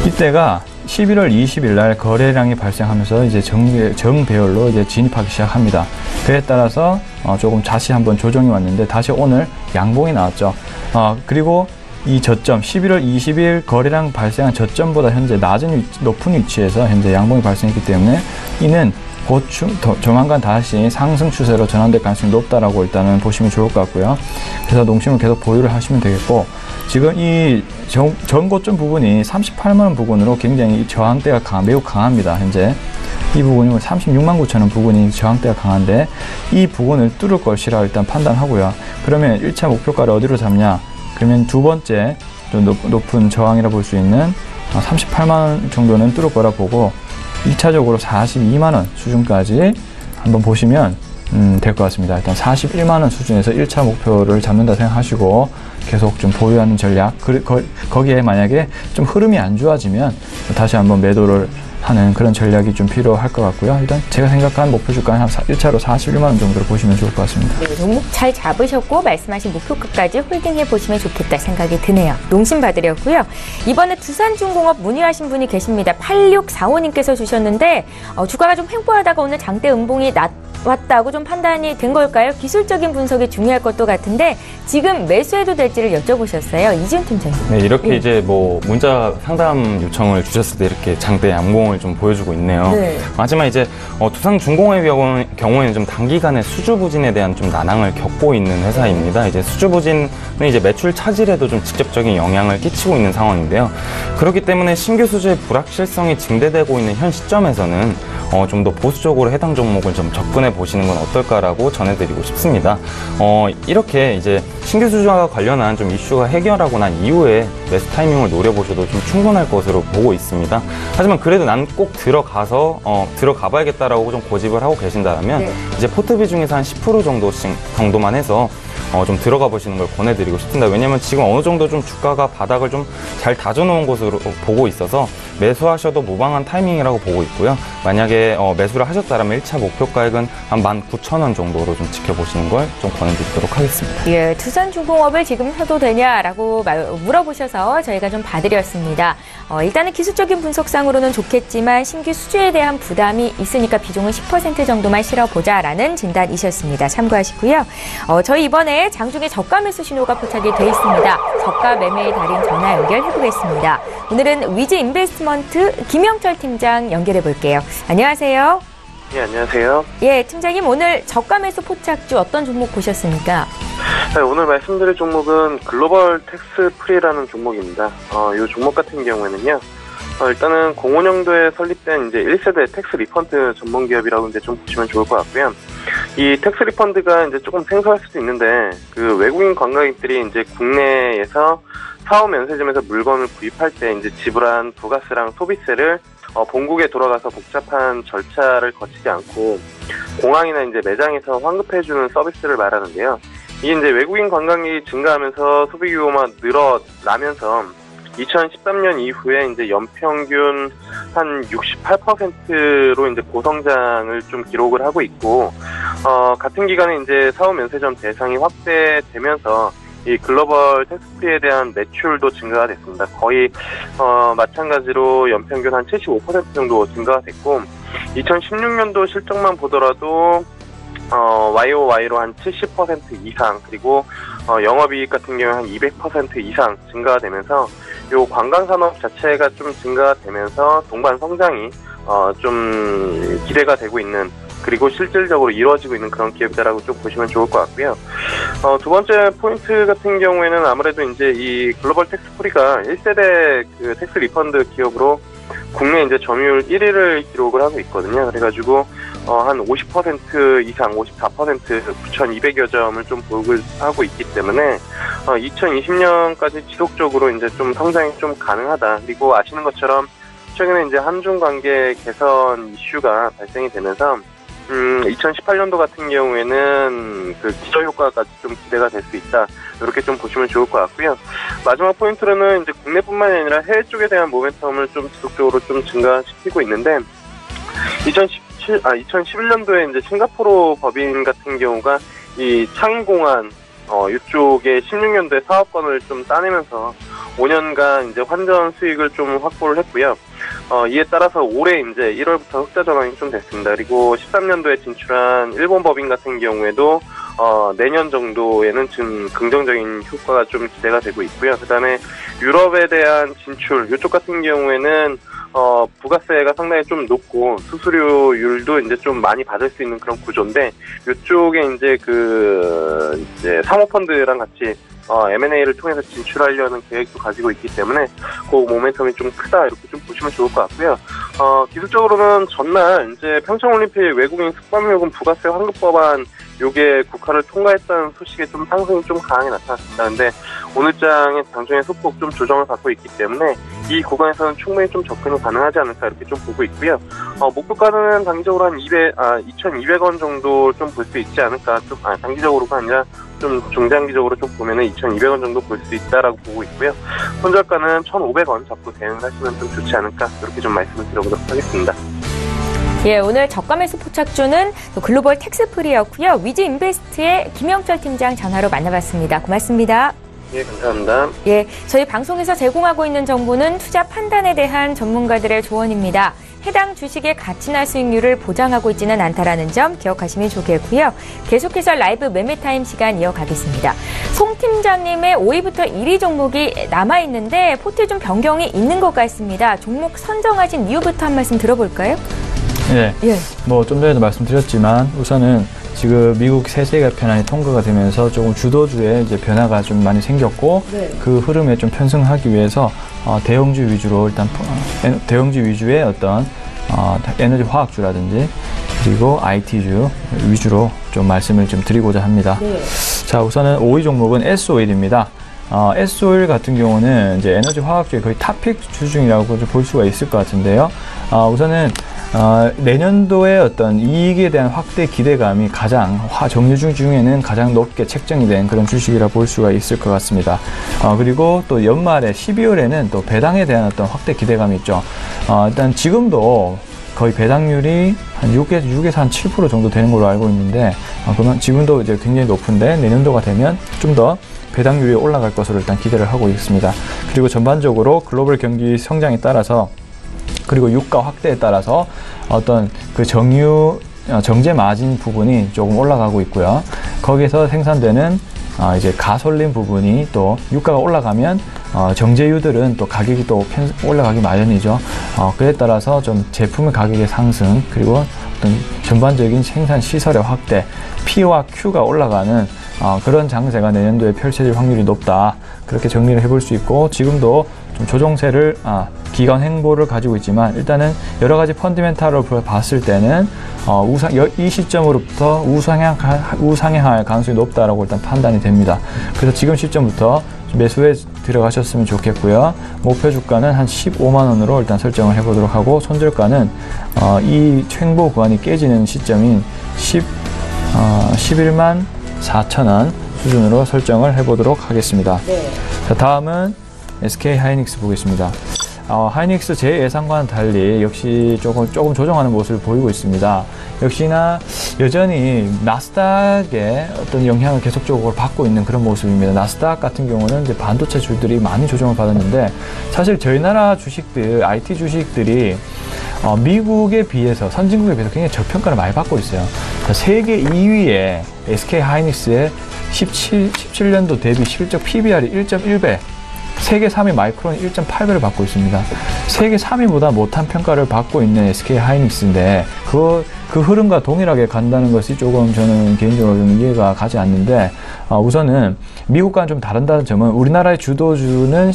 이때가 11월 20일 날 거래량이 발생하면서 이제 정배열로 이제 진입하기 시작합니다. 그에 따라서 조금 다시 한번 조정이 왔는데 다시 오늘 양봉이 나왔죠. 그리고 이 저점 11월 20일 거래량 발생한 저점보다 현재 높은 위치에서 현재 양봉이 발생했기 때문에 이는 곧 조만간 다시 상승 추세로 전환될 가능성이 높다라고 일단은 보시면 좋을 것 같고요. 그래서 농심을 계속 보유를 하시면 되겠고, 지금 이 전고점 부분이 38만 원 부근으로 굉장히 저항대가 매우 강합니다. 현재 이 부분이 36만 9천 원 부분이 저항대가 강한데 이 부분을 뚫을 것이라 일단 판단하고요. 그러면 1차 목표가를 어디로 잡냐? 그러면 두 번째 좀 높은 저항이라 볼 수 있는 38만 원 정도는 뚫을 거라 보고 2차적으로 42만 원 수준까지 한번 보시면 될 것 같습니다. 일단 41만 원 수준에서 1차 목표를 잡는다 생각하시고 계속 좀 보유하는 전략, 거기에 만약에 좀 흐름이 안 좋아지면 다시 한번 매도를 하는 그런 전략이 좀 필요할 것 같고요. 일단 제가 생각한 목표 주가는 한 1차로 41만 원 정도로 보시면 좋을 것 같습니다. 네, 종목 잘 잡으셨고 말씀하신 목표가까지 홀딩해 보시면 좋겠다 생각이 드네요. 농심 봐드렸고요. 이번에 두산중공업 문의하신 분이 계십니다. 8645님께서 주셨는데 주가가 좀 횡보하다가 오늘 장대 음봉이 왔다고 좀 판단이 된 걸까요? 기술적인 분석이 중요할 것도 같은데 지금 매수해도 될지를 여쭤보셨어요. 이지훈 팀장님. 네, 이렇게 이제 문자 상담 요청을 주셨을 때 이렇게 장대 양봉을 좀 보여주고 있네요. 네. 하지만 이제 두산중공업의 경우에는 좀 단기간에 수주부진에 대한 좀 난항을 겪고 있는 회사입니다. 이제 수주부진은 이제 매출 차질에도 좀 직접적인 영향을 끼치고 있는 상황인데요. 그렇기 때문에 신규 수주의 불확실성이 증대되고 있는 현 시점에서는 좀 더 보수적으로 해당 종목을 좀 접근해 보시는 건 어떨까라고 전해드리고 싶습니다. 이렇게 이제 신규 수주와 관련한 좀 이슈가 해결하고 난 이후에 매수 타이밍을 노려보셔도 좀 충분할 것으로 보고 있습니다. 하지만 그래도 난 꼭 들어가 봐야겠다라고 좀 고집을 하고 계신다면 네. 이제 포트비 중에서 한 10% 정도만 해서 좀 들어가 보시는 걸 권해드리고 싶습니다. 왜냐면 지금 어느 정도 좀 주가가 바닥을 좀 잘 다져놓은 것으로 보고 있어서 매수하셔도 무방한 타이밍이라고 보고 있고요. 만약에 매수를 하셨다면 1차 목표가액은 한 19,000원 정도로 좀 지켜보시는 걸 좀 권해드리도록 하겠습니다. 예, 두산중공업을 지금 사도 되냐라고 물어보셔서 저희가 좀 봐드렸습니다. 일단은 기술적인 분석상으로는 좋겠지만 신규 수주에 대한 부담이 있으니까 비중은 10% 정도만 실어보자라는 진단이셨습니다. 참고하시고요. 저희 이번에 장중에 저가 매수 신호가 포착이 돼 있습니다. 저가 매매의 달인 전화 연결해보겠습니다. 오늘은 위즈 인베스트먼트 김영철 팀장 연결해 볼게요. 안녕하세요. 네, 안녕하세요. 예, 팀장님 오늘 저가 매수 포착주 어떤 종목 보셨습니까? 네, 오늘 말씀드릴 종목은 글로벌 텍스 프리라는 종목입니다. 이 종목 같은 경우에는요, 일단은 05년도에 설립된 이제 1세대 텍스 리펀드 전문 기업이라고 이제 좀 보시면 좋을 것 같고요. 이 텍스 리펀드가 이제 조금 생소할 수도 있는데, 그 외국인 관광객들이 이제 국내에서 사업 면세점에서 물건을 구입할 때 이제 지불한 부가세랑 소비세를 본국에 돌아가서 복잡한 절차를 거치지 않고 공항이나 이제 매장에서 환급해주는 서비스를 말하는데요. 이게 이제 외국인 관광객이 증가하면서 소비 규모가 늘어나면서 2013년 이후에 이제 연평균 한 68%로 이제 고성장을 좀 기록을 하고 있고, 같은 기간에 이제 사후 면세점 대상이 확대되면서 이 글로벌 텍스프리에 대한 매출도 증가가 됐습니다. 거의 마찬가지로 연평균 한 75% 정도 증가가 됐고 2016년도 실적만 보더라도 YOY로 한 70% 이상 그리고 영업이익 같은 경우에 한 200% 이상 증가가 되면서 요 관광산업 자체가 좀 증가가 되면서 동반 성장이 좀 기대가 되고 있는 그리고 실질적으로 이루어지고 있는 그런 기업이다라고 좀 보시면 좋을 것 같고요. 두 번째 포인트 같은 경우에는 아무래도 이제 이 글로벌 텍스프리가 1세대 그 텍스 리펀드 기업으로 국내 이제 점유율 1위를 기록을 하고 있거든요. 그래가지고 한 50% 이상, 54% 9,200여 점을 좀 보유를 하고 있기 때문에 2020년까지 지속적으로 이제 좀 성장이 좀 가능하다. 그리고 아시는 것처럼 최근에 이제 한중 관계 개선 이슈가 발생이 되면서 2018년도 같은 경우에는 그 기저 효과까지 좀 기대가 될 수 있다. 이렇게 좀 보시면 좋을 것 같고요. 마지막 포인트로는 이제 국내뿐만이 아니라 해외 쪽에 대한 모멘텀을 좀 지속적으로 좀 증가시키고 있는데 2011년도에 이제 싱가포르 법인 같은 경우가 이 창공안 이쪽에 16년도에 사업권을 좀 따내면서 5년간 이제 환전 수익을 좀 확보를 했고요. 이에 따라서 올해 이제 1월부터 흑자 전환이 좀 됐습니다. 그리고 13년도에 진출한 일본 법인 같은 경우에도 내년 정도에는 좀 긍정적인 효과가 좀 기대가 되고 있고요. 그다음에 유럽에 대한 진출 이쪽 같은 경우에는 부가세가 상당히 좀 높고 수수료율도 이제 좀 많이 받을 수 있는 그런 구조인데 이쪽에 이제 이제 사모펀드랑 같이 M&A를 통해서 진출하려는 계획도 가지고 있기 때문에 그 모멘텀이 좀 크다 이렇게 좀 보시면 좋을 것 같고요. 기술적으로는 전날 이제 평창올림픽 외국인 숙박요금 부가세 환급 법안 요게 국회를 통과했다는 소식에 좀 상승이 좀 강하게 나타났습니다. 근데 오늘장의 당중에 소폭 좀 조정을 받고 있기 때문에 이 구간에서는 충분히 좀 접근이 가능하지 않을까 이렇게 좀 보고 있고요. 목표가는 단기적으로 한 2,200원 정도 좀 볼 수 있지 않을까. 좀 단기적으로가 아니라 좀 중장기적으로 좀 보면은 2,200원 정도 볼 수 있다라고 보고 있고요. 손절가는 1,500원 잡고 대응을 하시면 좀 좋지 않을까 이렇게 좀 말씀을 드려보도록 하겠습니다. 예, 오늘 저가 매수 포착주는 글로벌 텍스프리였고요. 위즈인베스트의 김영철 팀장 전화로 만나봤습니다. 고맙습니다. 예, 감사합니다. 예, 저희 방송에서 제공하고 있는 정보는 투자 판단에 대한 전문가들의 조언입니다. 해당 주식의 가치나 수익률을 보장하고 있지는 않다라는 점 기억하시면 좋겠고요. 계속해서 라이브 매매타임 시간 이어가겠습니다. 송 팀장님의 5위부터 1위 종목이 남아있는데 포트에 좀 변경이 있는 것 같습니다. 종목 선정하신 이유부터 한 말씀 들어볼까요? 네. 예. 뭐 좀 전에도 말씀드렸지만 우선은 지금 미국 세제 개편안이 통과가 되면서 조금 주도주의 이제 변화가 좀 많이 생겼고 네. 그 흐름에 좀 편승하기 위해서 대형주 위주로 일단 대형주 위주의 어떤 에너지 화학주라든지 그리고 IT주 위주로 좀 말씀을 좀 드리고자 합니다. 네. 자, 우선은 5위 종목은 S-오일입니다. S-오일 같은 경우는 이제 에너지 화학주의 거의 탑픽 주중이라고 볼 수가 있을 것 같은데요. 우선은 내년도의 어떤 이익에 대한 확대 기대감이 가장 정유주 중에는 가장 높게 책정이 된 그런 주식이라 볼 수가 있을 것 같습니다. 그리고 또 연말에 12월에는 또 배당에 대한 어떤 확대 기대감이 있죠. 일단 지금도 거의 배당률이 한 6에서 한 7% 정도 되는 걸로 알고 있는데, 그러면 지금도 이제 굉장히 높은데 내년도가 되면 좀 더 배당률이 올라갈 것으로 일단 기대를 하고 있습니다. 그리고 전반적으로 글로벌 경기 성장에 따라서 그리고 유가 확대에 따라서 어떤 그 정제 마진 부분이 조금 올라가고 있고요. 거기서 생산되는 이제 가솔린 부분이 또 유가가 올라가면 정제유들은 또 가격이 또 올라가기 마련이죠. 그에 따라서 좀 제품의 가격의 상승 그리고 어떤 전반적인 생산 시설의 확대, P와 Q가 올라가는 그런 장세가 내년도에 펼쳐질 확률이 높다. 그렇게 정리를 해볼 수 있고 지금도 좀 조정세를 기관 행보를 가지고 있지만 일단은 여러 가지 펀디멘탈을 봤을 때는 이 시점으로부터 우상향할 가능성이 높다라고 일단 판단이 됩니다. 그래서 지금 시점부터 매수에 들어가셨으면 좋겠고요. 목표 주가는 한 15만 원으로 일단 설정을 해보도록 하고 손절가는 이 횡보 구간이 깨지는 시점인 11만 4천 원 수준으로 설정을 해보도록 하겠습니다. 네. 자, 다음은 SK 하이닉스 보겠습니다. 하이닉스 제 예상과는 달리 역시 조금 조정하는 모습을 보이고 있습니다. 역시나 여전히 나스닥의 어떤 영향을 계속적으로 받고 있는 그런 모습입니다. 나스닥 같은 경우는 이제 반도체 주들이 많이 조정을 받았는데 사실 저희 나라 주식들, IT 주식들이 미국에 비해서 선진국에 비해서 굉장히 저평가를 많이 받고 있어요. 세계 2위의 SK 하이닉스의 17년도 대비 실적 PBR이 1.1배, 세계 3위 마이크론이 1.8배를 받고 있습니다. 세계 3위보다 못한 평가를 받고 있는 SK 하이닉스인데 그 흐름과 동일하게 간다는 것이 조금 저는 개인적으로 좀 이해가 가지 않는데, 우선은 미국과는 좀 다른다는 점은 우리나라의 주도주는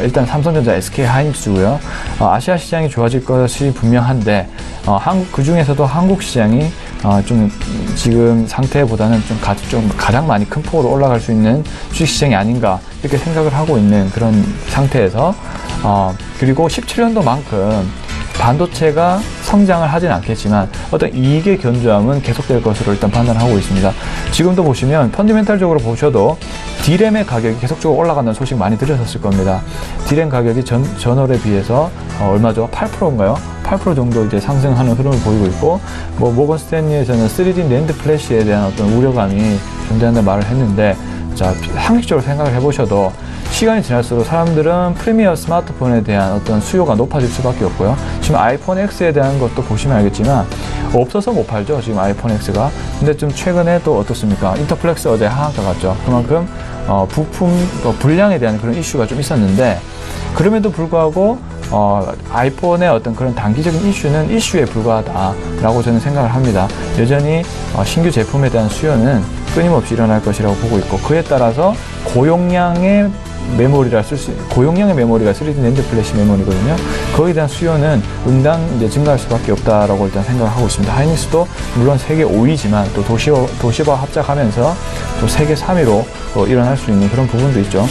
일단 삼성전자, SK 하이닉스고요. 아시아 시장이 좋아질 것이 분명한데 그 중에서도 한국 시장이 좀 지금 상태보다는 좀 가장 많이 큰 폭으로 올라갈 수 있는 주식시장이 아닌가 이렇게 생각을 하고 있는 그런 상태에서 그리고 17년도만큼 반도체가 성장을 하진 않겠지만 어떤 이익의 견조함은 계속될 것으로 일단 판단하고 있습니다. 지금도 보시면 펀더멘탈적으로 보셔도 D램의 가격이 계속적으로 올라간다는 소식 많이 들으셨을 겁니다. D램 가격이 전월에 비해서 얼마죠? 8%인가요? 8% 정도 이제 상승하는 흐름을 보이고 있고, 모건 스탠리에서는 3D 낸드 플래시에 대한 어떤 우려감이 존재한다는 말을 했는데, 자, 상식적으로 생각을 해보셔도 시간이 지날수록 사람들은 프리미어 스마트폰에 대한 어떤 수요가 높아질 수밖에 없고요. 지금 아이폰 X에 대한 것도 보시면 알겠지만 없어서 못 팔죠, 지금 아이폰 X가. 근데 좀 최근에 또 어떻습니까? 인터플렉스 어제 하한가 갔죠. 그만큼 부품 불량에 대한 그런 이슈가 좀 있었는데, 그럼에도 불구하고 아이폰의 어떤 그런 단기적인 이슈는 이슈에 불과하다라고 저는 생각을 합니다. 여전히 신규 제품에 대한 수요는 끊임없이 일어날 것이라고 보고 있고, 그에 따라서 고용량의 메모리가 3D 낸드 플래시 메모리거든요. 거기에 대한 수요는 응당 이제 증가할 수밖에 없다라고 일단 생각을 하고 있습니다. 하이닉스도 물론 세계 5위지만 또 도시와 합작하면서 또 세계 3위로 일어날 수 있는 그런 부분도 있죠.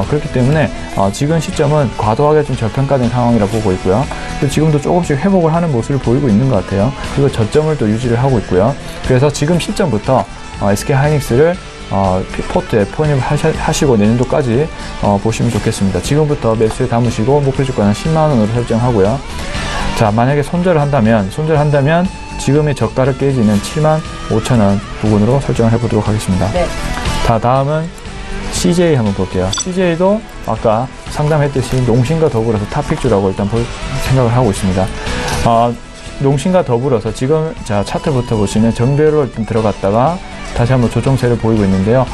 그렇기 때문에 지금 시점은 과도하게 좀 저평가된 상황이라고 보고 있고요. 또 지금도 조금씩 회복을 하는 모습을 보이고 있는 것 같아요. 그리고 저점을 또 유지를 하고 있고요. 그래서 지금 시점부터 SK 하이닉스를 포트에 포함하시고 내년도까지 보시면 좋겠습니다. 지금부터 매수에 담으시고 목표주가는 10만원으로 설정하고요. 자, 만약에 손절을 한다면 지금의 저가를 깨지는 75,000원 부근으로 설정을 해보도록 하겠습니다. 네. 다음은 CJ 한번 볼게요. CJ도 아까 상담했듯이 농심과 더불어서 탑픽주라고 일단 생각을 하고 있습니다. 농심과 더불어서 지금 자 차트부터 보시면 정배로 일단 들어갔다가 다시 한번 조정세를 보이고 있는데요.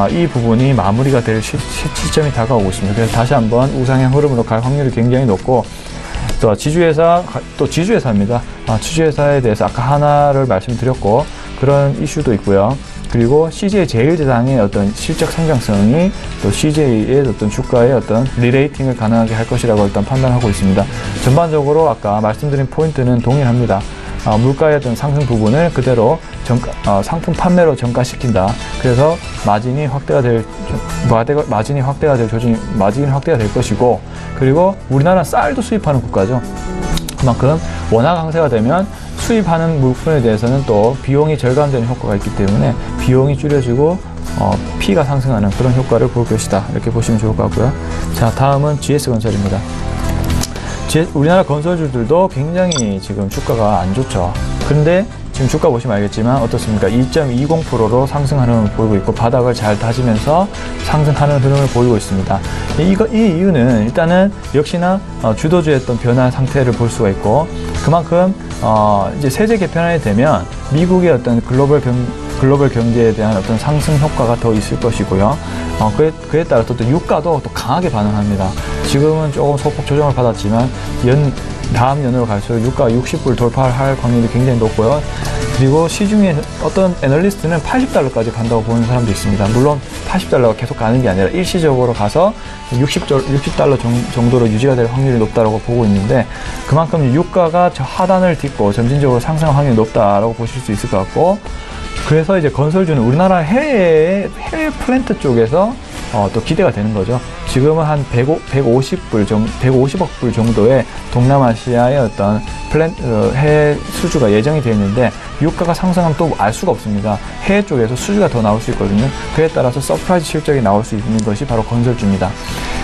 이 부분이 마무리가 될 시점이 다가오고 있습니다. 그래서 다시 한번 우상향 흐름으로 갈 확률이 굉장히 높고, 또 지주회사입니다. 지주회사에 대해서 아까 하나를 말씀드렸고 그런 이슈도 있고요. 그리고 CJ 제일제당의 어떤 실적 성장성이 또 CJ의 어떤 주가의 어떤 리레이팅을 가능하게 할 것이라고 일단 판단하고 있습니다. 전반적으로 아까 말씀드린 포인트는 동일합니다. 물가의 어떤 상승 부분을 그대로 상품 판매로 전가시킨다. 그래서 마진이 확대가 될 것이고, 그리고 우리나라는 쌀도 수입하는 국가죠. 그만큼 원화 강세가 되면 수입하는 물품에 대해서는 또 비용이 절감되는 효과가 있기 때문에 비용이 줄여지고 P가 상승하는 그런 효과를 볼 것이다. 이렇게 보시면 좋을 것 같고요. 자, 다음은 GS건설입니다. 우리나라 건설주들도 굉장히 지금 주가가 안 좋죠. 그런데 지금 주가 보시면 알겠지만 어떻습니까? 2.20%로 상승하는 흐름을 보이고 있고, 바닥을 잘 다지면서 상승하는 흐름을 보이고 있습니다. 이 이유는 일단은 역시나 주도주의 어떤 변화 상태를 볼 수가 있고, 그만큼 이제 세제 개편이 되면 미국의 어떤 글로벌 경제에 대한 어떤 상승 효과가 더 있을 것이고요. 그에 따라서 또 유가도 또 강하게 반응합니다. 지금은 조금 소폭 조정을 받았지만 다음 연으로 갈수록 유가가 60불 돌파할 확률이 굉장히 높고요. 그리고 시중에 어떤 애널리스트는 $80까지 간다고 보는 사람도 있습니다. 물론 $80가 계속 가는 게 아니라 일시적으로 가서 $60 정도로 유지가 될 확률이 높다고 보고 있는데, 그만큼 유가가 저 하단을 딛고 점진적으로 상승할 확률이 높다라고 보실 수 있을 것 같고, 그래서 이제 건설주는 우리나라 해외 플랜트 쪽에서 또 기대가 되는 거죠. 지금은 한 150억 불 정도의 동남아시아의 어떤 해외 수주가 예정이 되어 있는데, 유가가 상승하면 또 알 수가 없습니다. 해외 쪽에서 수주가 더 나올 수 있거든요. 그에 따라서 서프라이즈 실적이 나올 수 있는 것이 바로 건설주입니다.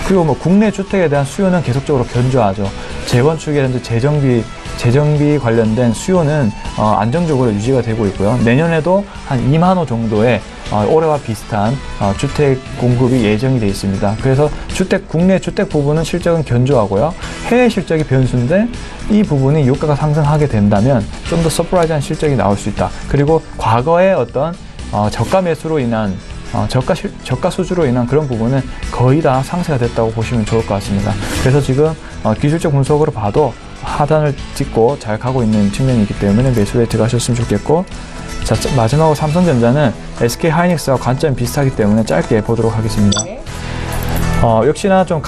그리고 국내 주택에 대한 수요는 계속적으로 견조하죠. 재건축이라든지 재정비 재정비 관련된 수요는 안정적으로 유지가 되고 있고요. 내년에도 한 2만 호 정도의 올해와 비슷한 주택 공급이 예정이 되어 있습니다. 그래서 국내 주택 부분은 실적은 견조하고요. 해외 실적이 변수인데 이 부분이 유가가 상승하게 된다면 좀 더 서프라이즈한 실적이 나올 수 있다. 그리고 과거의 어떤 저가 매수로 인한 저가 수주로 인한 그런 부분은 거의 다 상쇄가 됐다고 보시면 좋을 것 같습니다. 그래서 지금 기술적 분석으로 봐도 하단을 찍고 잘 가고 있는 측면이 있기 때문에 매수에 들어가셨으면 좋겠고, 자, 마지막으로 삼성전자는 SK 하이닉스와 관점이 비슷하기 때문에 짧게 보도록 하겠습니다. 역시나 좀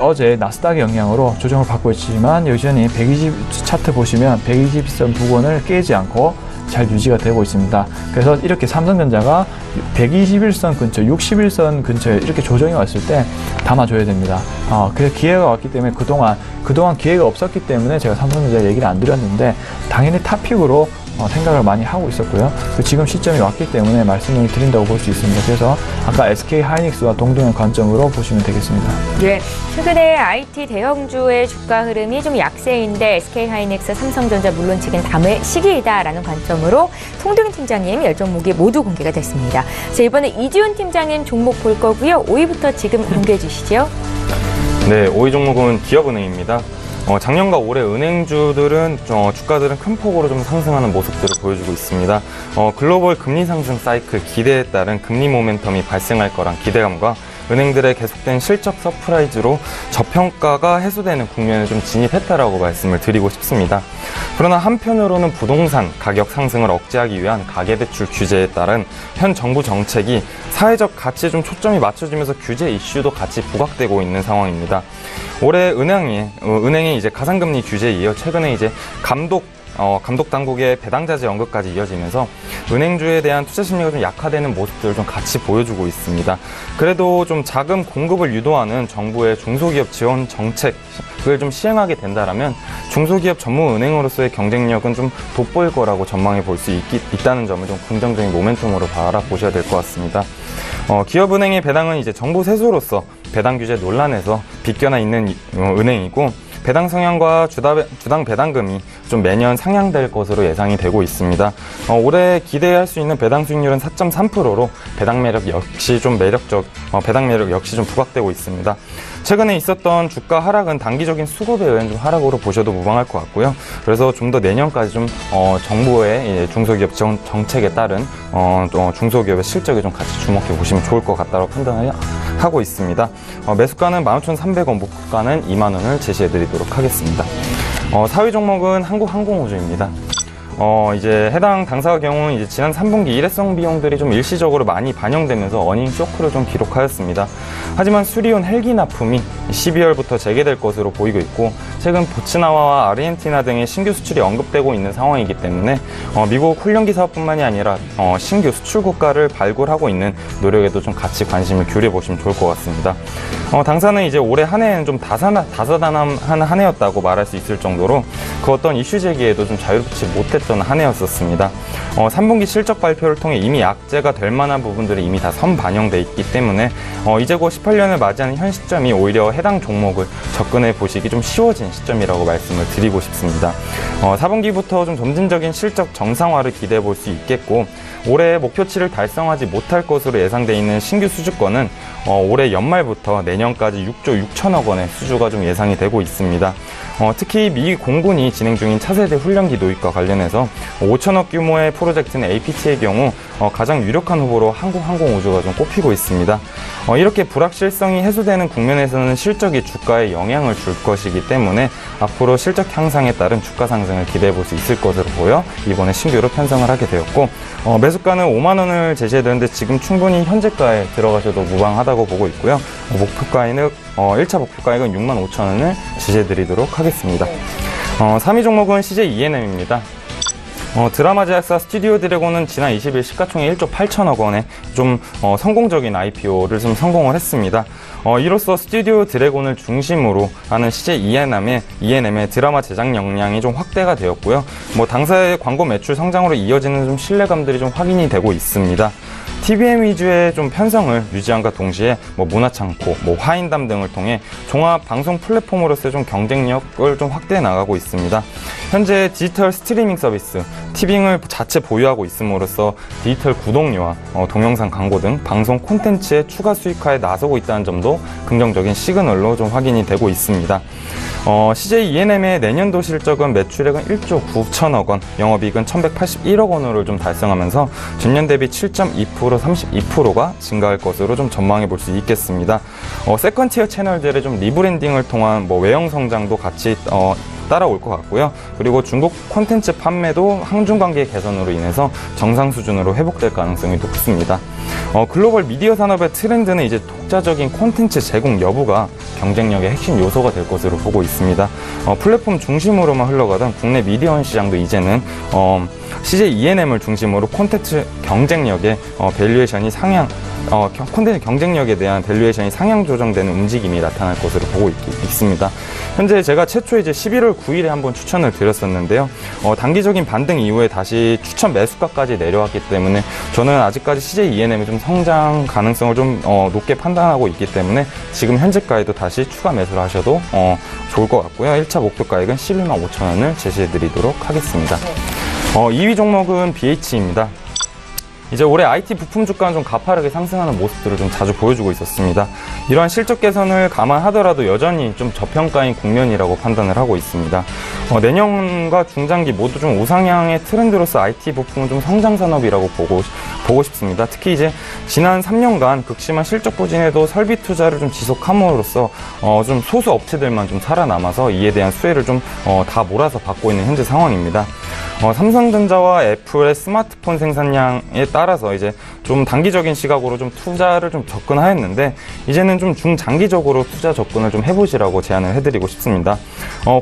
어제 나스닥의 영향으로 조정을 받고 있지만 여전히 120 차트 보시면 120선 부근을 깨지 않고 잘 유지가 되고 있습니다. 그래서 이렇게 삼성전자가 121선 근처, 61선 근처에 이렇게 조정이 왔을 때 담아줘야 됩니다. 그래서 기회가 왔기 때문에 그동안 기회가 없었기 때문에 제가 삼성전자 얘기를 안 드렸는데 당연히 탑픽으로 생각을 많이 하고 있었고요. 지금 시점이 왔기 때문에 말씀을 드린다고 볼 수 있습니다. 그래서 아까 SK 하이닉스와 동등한 관점으로 보시면 되겠습니다. 네, 최근에 IT 대형주의 주가 흐름이 좀 약세인데 SK 하이닉스, 삼성전자 물론치긴 담의 시기이다라는 관점으로 송동인 팀장님 10종목이 모두 공개가 됐습니다. 자, 이번에 이지훈 팀장님 종목 볼 거고요. 5위부터 지금 공개해 주시죠. 네, 5위 종목은 기업은행입니다. 작년과 올해 은행주들은 주가들은 큰 폭으로 좀 상승하는 모습들을 보여주고 있습니다. 글로벌 금리 상승 사이클 기대에 따른 금리 모멘텀이 발생할 거란 기대감과 은행들의 계속된 실적 서프라이즈로 저평가가 해소되는 국면에 좀 진입했다라고 말씀을 드리고 싶습니다. 그러나 한편으로는 부동산 가격 상승을 억제하기 위한 가계대출 규제에 따른 현 정부 정책이 사회적 가치에 좀 초점이 맞춰지면서 규제 이슈도 같이 부각되고 있는 상황입니다. 올해 은행이 이제 가상금리 규제에 이어 최근에 이제 감독 당국의 배당자제 언급까지 이어지면서 은행주에 대한 투자 심리가 좀 약화되는 모습들을 좀 같이 보여주고 있습니다. 그래도 좀 자금 공급을 유도하는 정부의 중소기업 지원 정책을 좀 시행하게 된다라면 중소기업 전문 은행으로서의 경쟁력은 좀 돋보일 거라고 전망해 볼 수 있다는 점을 좀 긍정적인 모멘텀으로 바라보셔야 될 것 같습니다. 기업은행의 배당은 이제 정부 세수로서 배당 규제 논란에서 빗겨나 있는 은행이고, 배당 성향과 주당 배당금이 좀 매년 상향될 것으로 예상이 되고 있습니다. 올해 기대할 수 있는 배당 수익률은 4.3%로 배당 매력 역시 좀 부각되고 있습니다. 최근에 있었던 주가 하락은 단기적인 수급에 의한 좀 하락으로 보셔도 무방할 것 같고요. 그래서 좀 더 내년까지 좀 정부의 중소기업 정책에 따른 중소기업의 실적에 좀 같이 주목해 보시면 좋을 것 같다고 판단하고 있습니다. 매수가는 15,300원, 목표가는 2만 원을 제시해 드리도록 하겠습니다. 4위 종목은 한국항공우주입니다. 이제 해당 당사의 경우는 이제 지난 3분기 일회성 비용들이 좀 일시적으로 많이 반영되면서 어닝 쇼크를 좀 기록하였습니다. 하지만 수리온 헬기 납품이 12월부터 재개될 것으로 보이고 있고, 최근 보츠나와와 아르헨티나 등의 신규 수출이 언급되고 있는 상황이기 때문에 미국 훈련기 사업뿐만이 아니라 신규 수출 국가를 발굴하고 있는 노력에도 좀 같이 관심을 기울여 보시면 좋을 것 같습니다. 당사는 이제 올해 한 해는 좀 다사다난한 한 해였다고 말할 수 있을 정도로 그 어떤 이슈 제기에도 좀 자유롭지 못했던 한 해였었습니다. 3분기 실적 발표를 통해 이미 악재가 될 만한 부분들이 이미 다 선반영돼 있기 때문에 이제 곧 18년을 맞이하는 현 시점이 오히려 해당 종목을 접근해 보시기 좀 쉬워진 시점이라고 말씀을 드리고 싶습니다. 4분기부터 좀 점진적인 실적 정상화를 기대해 볼 수 있겠고, 올해 목표치를 달성하지 못할 것으로 예상돼 있는 신규 수주권은 올해 연말부터 내년까지 6조 6천억 원의 수주가 좀 예상이 되고 있습니다. 특히 미 공군이 진행 중인 차세대 훈련기 도입과 관련해서 5천억 규모의 프로젝트는 APT의 경우 가장 유력한 후보로 한국항공우주가 좀 꼽히고 있습니다. 이렇게 불확실성이 해소되는 국면에서는 실적이 주가에 영향을 줄 것이기 때문에 앞으로 실적 향상에 따른 주가 상승을 기대해 볼 수 있을 것으로 보여 이번에 신규로 편성을 하게 되었고, 매수가는 5만 원을 제시해드렸는데 지금 충분히 현재가에 들어가셔도 무방하다고 보고 있고요. 1차 목표가액은 6만 5천 원을 제시해드리도록 하겠습니다. 3위 종목은 CJ ENM입니다. 드라마 제작사 스튜디오 드래곤은 지난 20일 시가총액 1조 8천억 원의 좀 성공적인 IPO를 좀 성공을 했습니다. 이로써 스튜디오 드래곤을 중심으로 하는 CJ ENM의 드라마 제작 역량이 좀 확대가 되었고요. 당사의 광고 매출 성장으로 이어지는 좀 신뢰감들이 좀 확인이 되고 있습니다. TBM 위주의 좀 편성을 유지함과 동시에 뭐 문화창고, 뭐 화인담 등을 통해 종합 방송 플랫폼으로서의 좀 경쟁력을 좀 확대해 나가고 있습니다. 현재 디지털 스트리밍 서비스, 티빙을 자체 보유하고 있음으로써 디지털 구독료와 동영상 광고 등 방송 콘텐츠의 추가 수익화에 나서고 있다는 점도 긍정적인 시그널로 좀 확인이 되고 있습니다. CJ E&M의 내년도 실적은 매출액은 1조 9천억 원, 영업이익은 1,181억 원으로 좀 달성하면서 전년 대비 7.2%, 32%가 증가할 것으로 좀 전망해 볼 수 있겠습니다. 세컨티어 채널들의 좀 리브랜딩을 통한 뭐 외형 성장도 같이 따라올 것 같고요. 그리고 중국 콘텐츠 판매도 항중 관계 개선으로 인해서 정상 수준으로 회복될 가능성이 높습니다. 글로벌 미디어 산업의 트렌드는 이제 독자적인 콘텐츠 제공 여부가 경쟁력의 핵심 요소가 될 것으로 보고 있습니다. 플랫폼 중심으로만 흘러가던 국내 미디어 시장도 이제는 CJ E&M을 중심으로 콘텐츠 경쟁력의 밸류에이션이 콘텐츠 경쟁력에 대한 밸류에이션이 상향 조정되는 움직임이 나타날 것으로 보고 있습니다. 현재 제가 최초 이제 11월 9일에 한번 추천을 드렸었는데요. 단기적인 반등 이후에 다시 추천 매수가까지 내려왔기 때문에 저는 아직까지 CJ E&M의 좀 성장 가능성을 좀 높게 판단하고 있기 때문에 지금 현재가에도 다시 추가 매수를 하셔도 좋을 것 같고요. 1차 목표가액은 11만 5천 원을 제시해 드리도록 하겠습니다. 2위 종목은 BH입니다. 이제 올해 IT 부품 주가는 좀 가파르게 상승하는 모습들을 좀 자주 보여주고 있었습니다. 이러한 실적 개선을 감안하더라도 여전히 좀 저평가인 국면이라고 판단을 하고 있습니다. 내년과 중장기 모두 좀 우상향의 트렌드로서 IT 부품은 좀 성장 산업이라고 보고 싶습니다. 특히 이제 지난 3년간 극심한 실적 부진에도 설비 투자를 좀 지속함으로써 좀 소수 업체들만 좀 살아남아서 이에 대한 수혜를 좀 다 몰아서 받고 있는 현재 상황입니다. 삼성전자와 애플의 스마트폰 생산량에 따라서 이제 좀 단기적인 시각으로 좀 투자를 좀 접근하였는데 이제는 좀 중장기적으로 투자 접근을 좀 해보시라고 제안을 해드리고 싶습니다.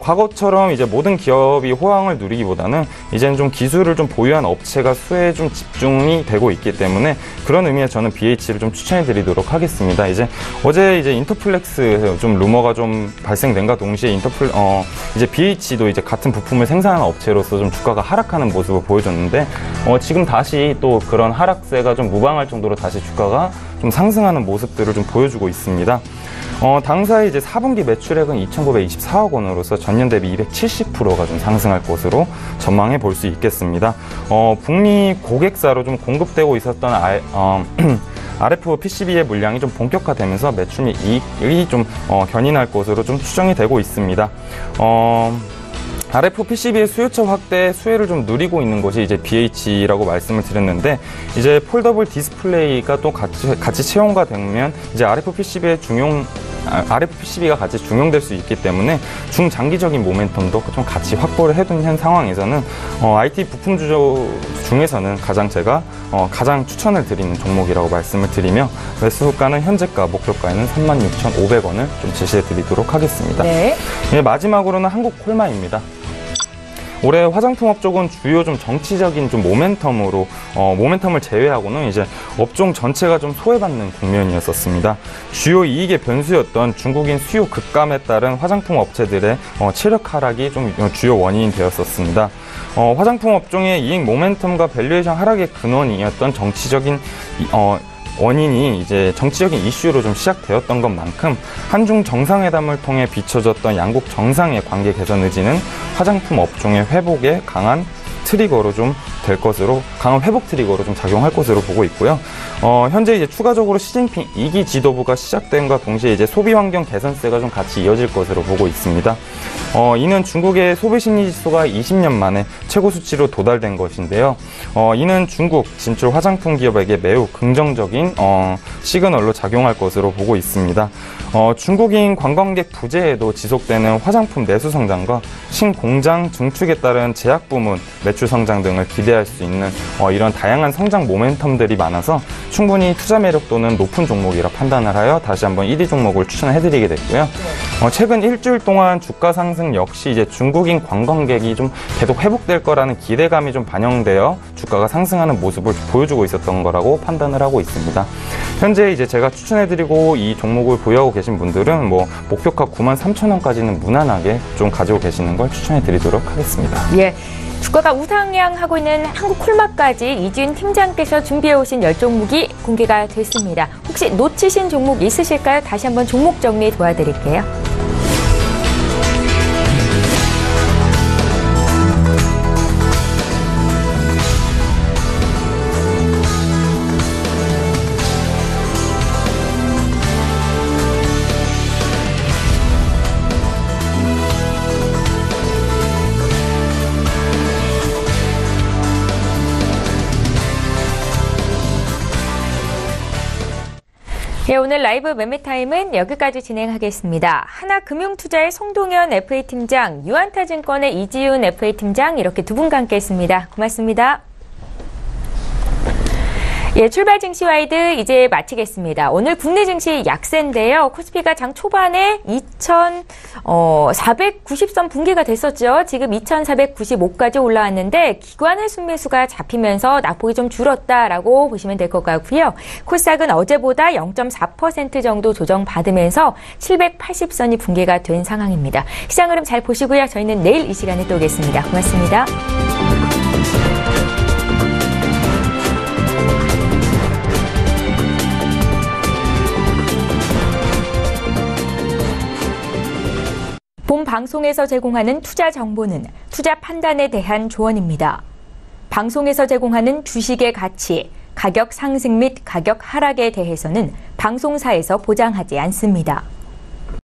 과거처럼 이제 모든 기업이 호황을 누리기보다는 이제는 좀 기술을 좀 보유한 업체가 수혜에 좀 집중이 되고 있기 때문에 그런 의미에서 저는 BH를 좀 추천해드리도록 하겠습니다. 어제 이제 인터플렉스 좀 루머가 좀 발생된과 동시에 이제 BH도 이제 같은 부품을 생산하는 업체로서 좀 주가가 하락하는 모습을 보여줬는데 지금 다시 또 그런 하락세가 좀 무방할 정도로 다시 주가가 좀 상승하는 모습들을 좀 보여주고 있습니다. 당사의 이제 4분기 매출액은 2,924억 원으로서 전년 대비 270%가 좀 상승할 것으로 전망해 볼 수 있겠습니다. 북미 고객사로 좀 공급되고 있었던 RF PCB의 물량이 좀 본격화되면서 매출 및 이익이 좀 견인할 것으로 좀 추정이 되고 있습니다. RF PCB의 수요처 확대 수혜를 좀 누리고 있는 것이 이제 BH라고 말씀을 드렸는데 이제 폴더블 디스플레이가 또 같이 채용가 되면 이제 RF PCB가 같이 중용될 수 있기 때문에 중장기적인 모멘텀도 좀 같이 확보를 해둔 현 상황에서는 IT 부품 주조 중에서는 제가 가장 추천을 드리는 종목이라고 말씀을 드리며 매수가는 현재가, 목표가에는 36,500원을 좀 제시해 드리도록 하겠습니다. 네. 마지막으로는 한국콜마입니다. 올해 화장품 업종은 주요 좀 정치적인 좀 모멘텀을 제외하고는 이제 업종 전체가 좀 소외받는 국면이었었습니다. 주요 이익의 변수였던 중국인 수요 급감에 따른 화장품 업체들의 체력 하락이 좀 주요 원인이 되었었습니다. 화장품 업종의 이익 모멘텀과 밸류에이션 하락의 근원이었던 정치적인 원인이 이제 정치적인 이슈로 좀 시작되었던 것만큼 한중 정상회담을 통해 비춰졌던 양국 정상의 관계 개선 의지는 화장품 업종의 회복에 강한 트리거로 좀 될 것으로, 강한 회복 트리거로 좀 작용할 것으로 보고 있고요. 현재 이제 추가적으로 시진핑 2기 지도부가 시작된과 동시에 이제 소비 환경 개선세가 좀 같이 이어질 것으로 보고 있습니다. 이는 중국의 소비 심리 지수가 20년 만에 최고 수치로 도달된 것인데요. 이는 중국 진출 화장품 기업에게 매우 긍정적인 시그널로 작용할 것으로 보고 있습니다. 중국인 관광객 부재에도 지속되는 화장품 내수 성장과 신공장 증축에 따른 제약 부문 매출 성장 등을 기대할 수 있는 이런 다양한 성장 모멘텀들이 많아서 충분히 투자 매력도는 높은 종목이라 판단을 하여 다시 한번 1위 종목을 추천해드리게 됐고요. 최근 일주일 동안 주가 상승 역시 이제 중국인 관광객이 좀 계속 회복될 거라는 기대감이 좀 반영되어 주가가 상승하는 모습을 보여주고 있었던 거라고 판단을 하고 있습니다. 현재 이제 제가 추천해드리고 이 종목을 보유하고 계신 분들은 목표가 93,000원까지는 무난하게 좀 가지고 계시는 걸 추천해드리도록 하겠습니다. 예. 주가가 우상향하고 있는 한국콜마까지 이지윤 팀장께서 준비해 오신 10종목이 공개가 됐습니다. 혹시 놓치신 종목 있으실까요? 다시 한번 종목 정리 도와드릴게요. 네, 오늘 라이브 매매타임은 여기까지 진행하겠습니다. 하나금융투자의 송동현 FA팀장, 유안타증권의 이지윤 FA팀장 이렇게 두 분과 함께했습니다. 고맙습니다. 예, 출발 증시 와이드 이제 마치겠습니다. 오늘 국내 증시 약세인데요. 코스피가 장 초반에 2,490선 붕괴가 됐었죠. 지금 2,495까지 올라왔는데 기관의 순매수가 잡히면서 낙폭이 좀 줄었다라고 보시면 될 것 같고요. 코스닥은 어제보다 0.4% 정도 조정받으면서 780선이 붕괴가 된 상황입니다. 시장 흐름 잘 보시고요. 저희는 내일 이 시간에 또 오겠습니다. 고맙습니다. 본 방송에서 제공하는 투자 정보는 투자 판단에 대한 조언입니다. 방송에서 제공하는 주식의 가치, 가격 상승 및 가격 하락에 대해서는 방송사에서 보장하지 않습니다.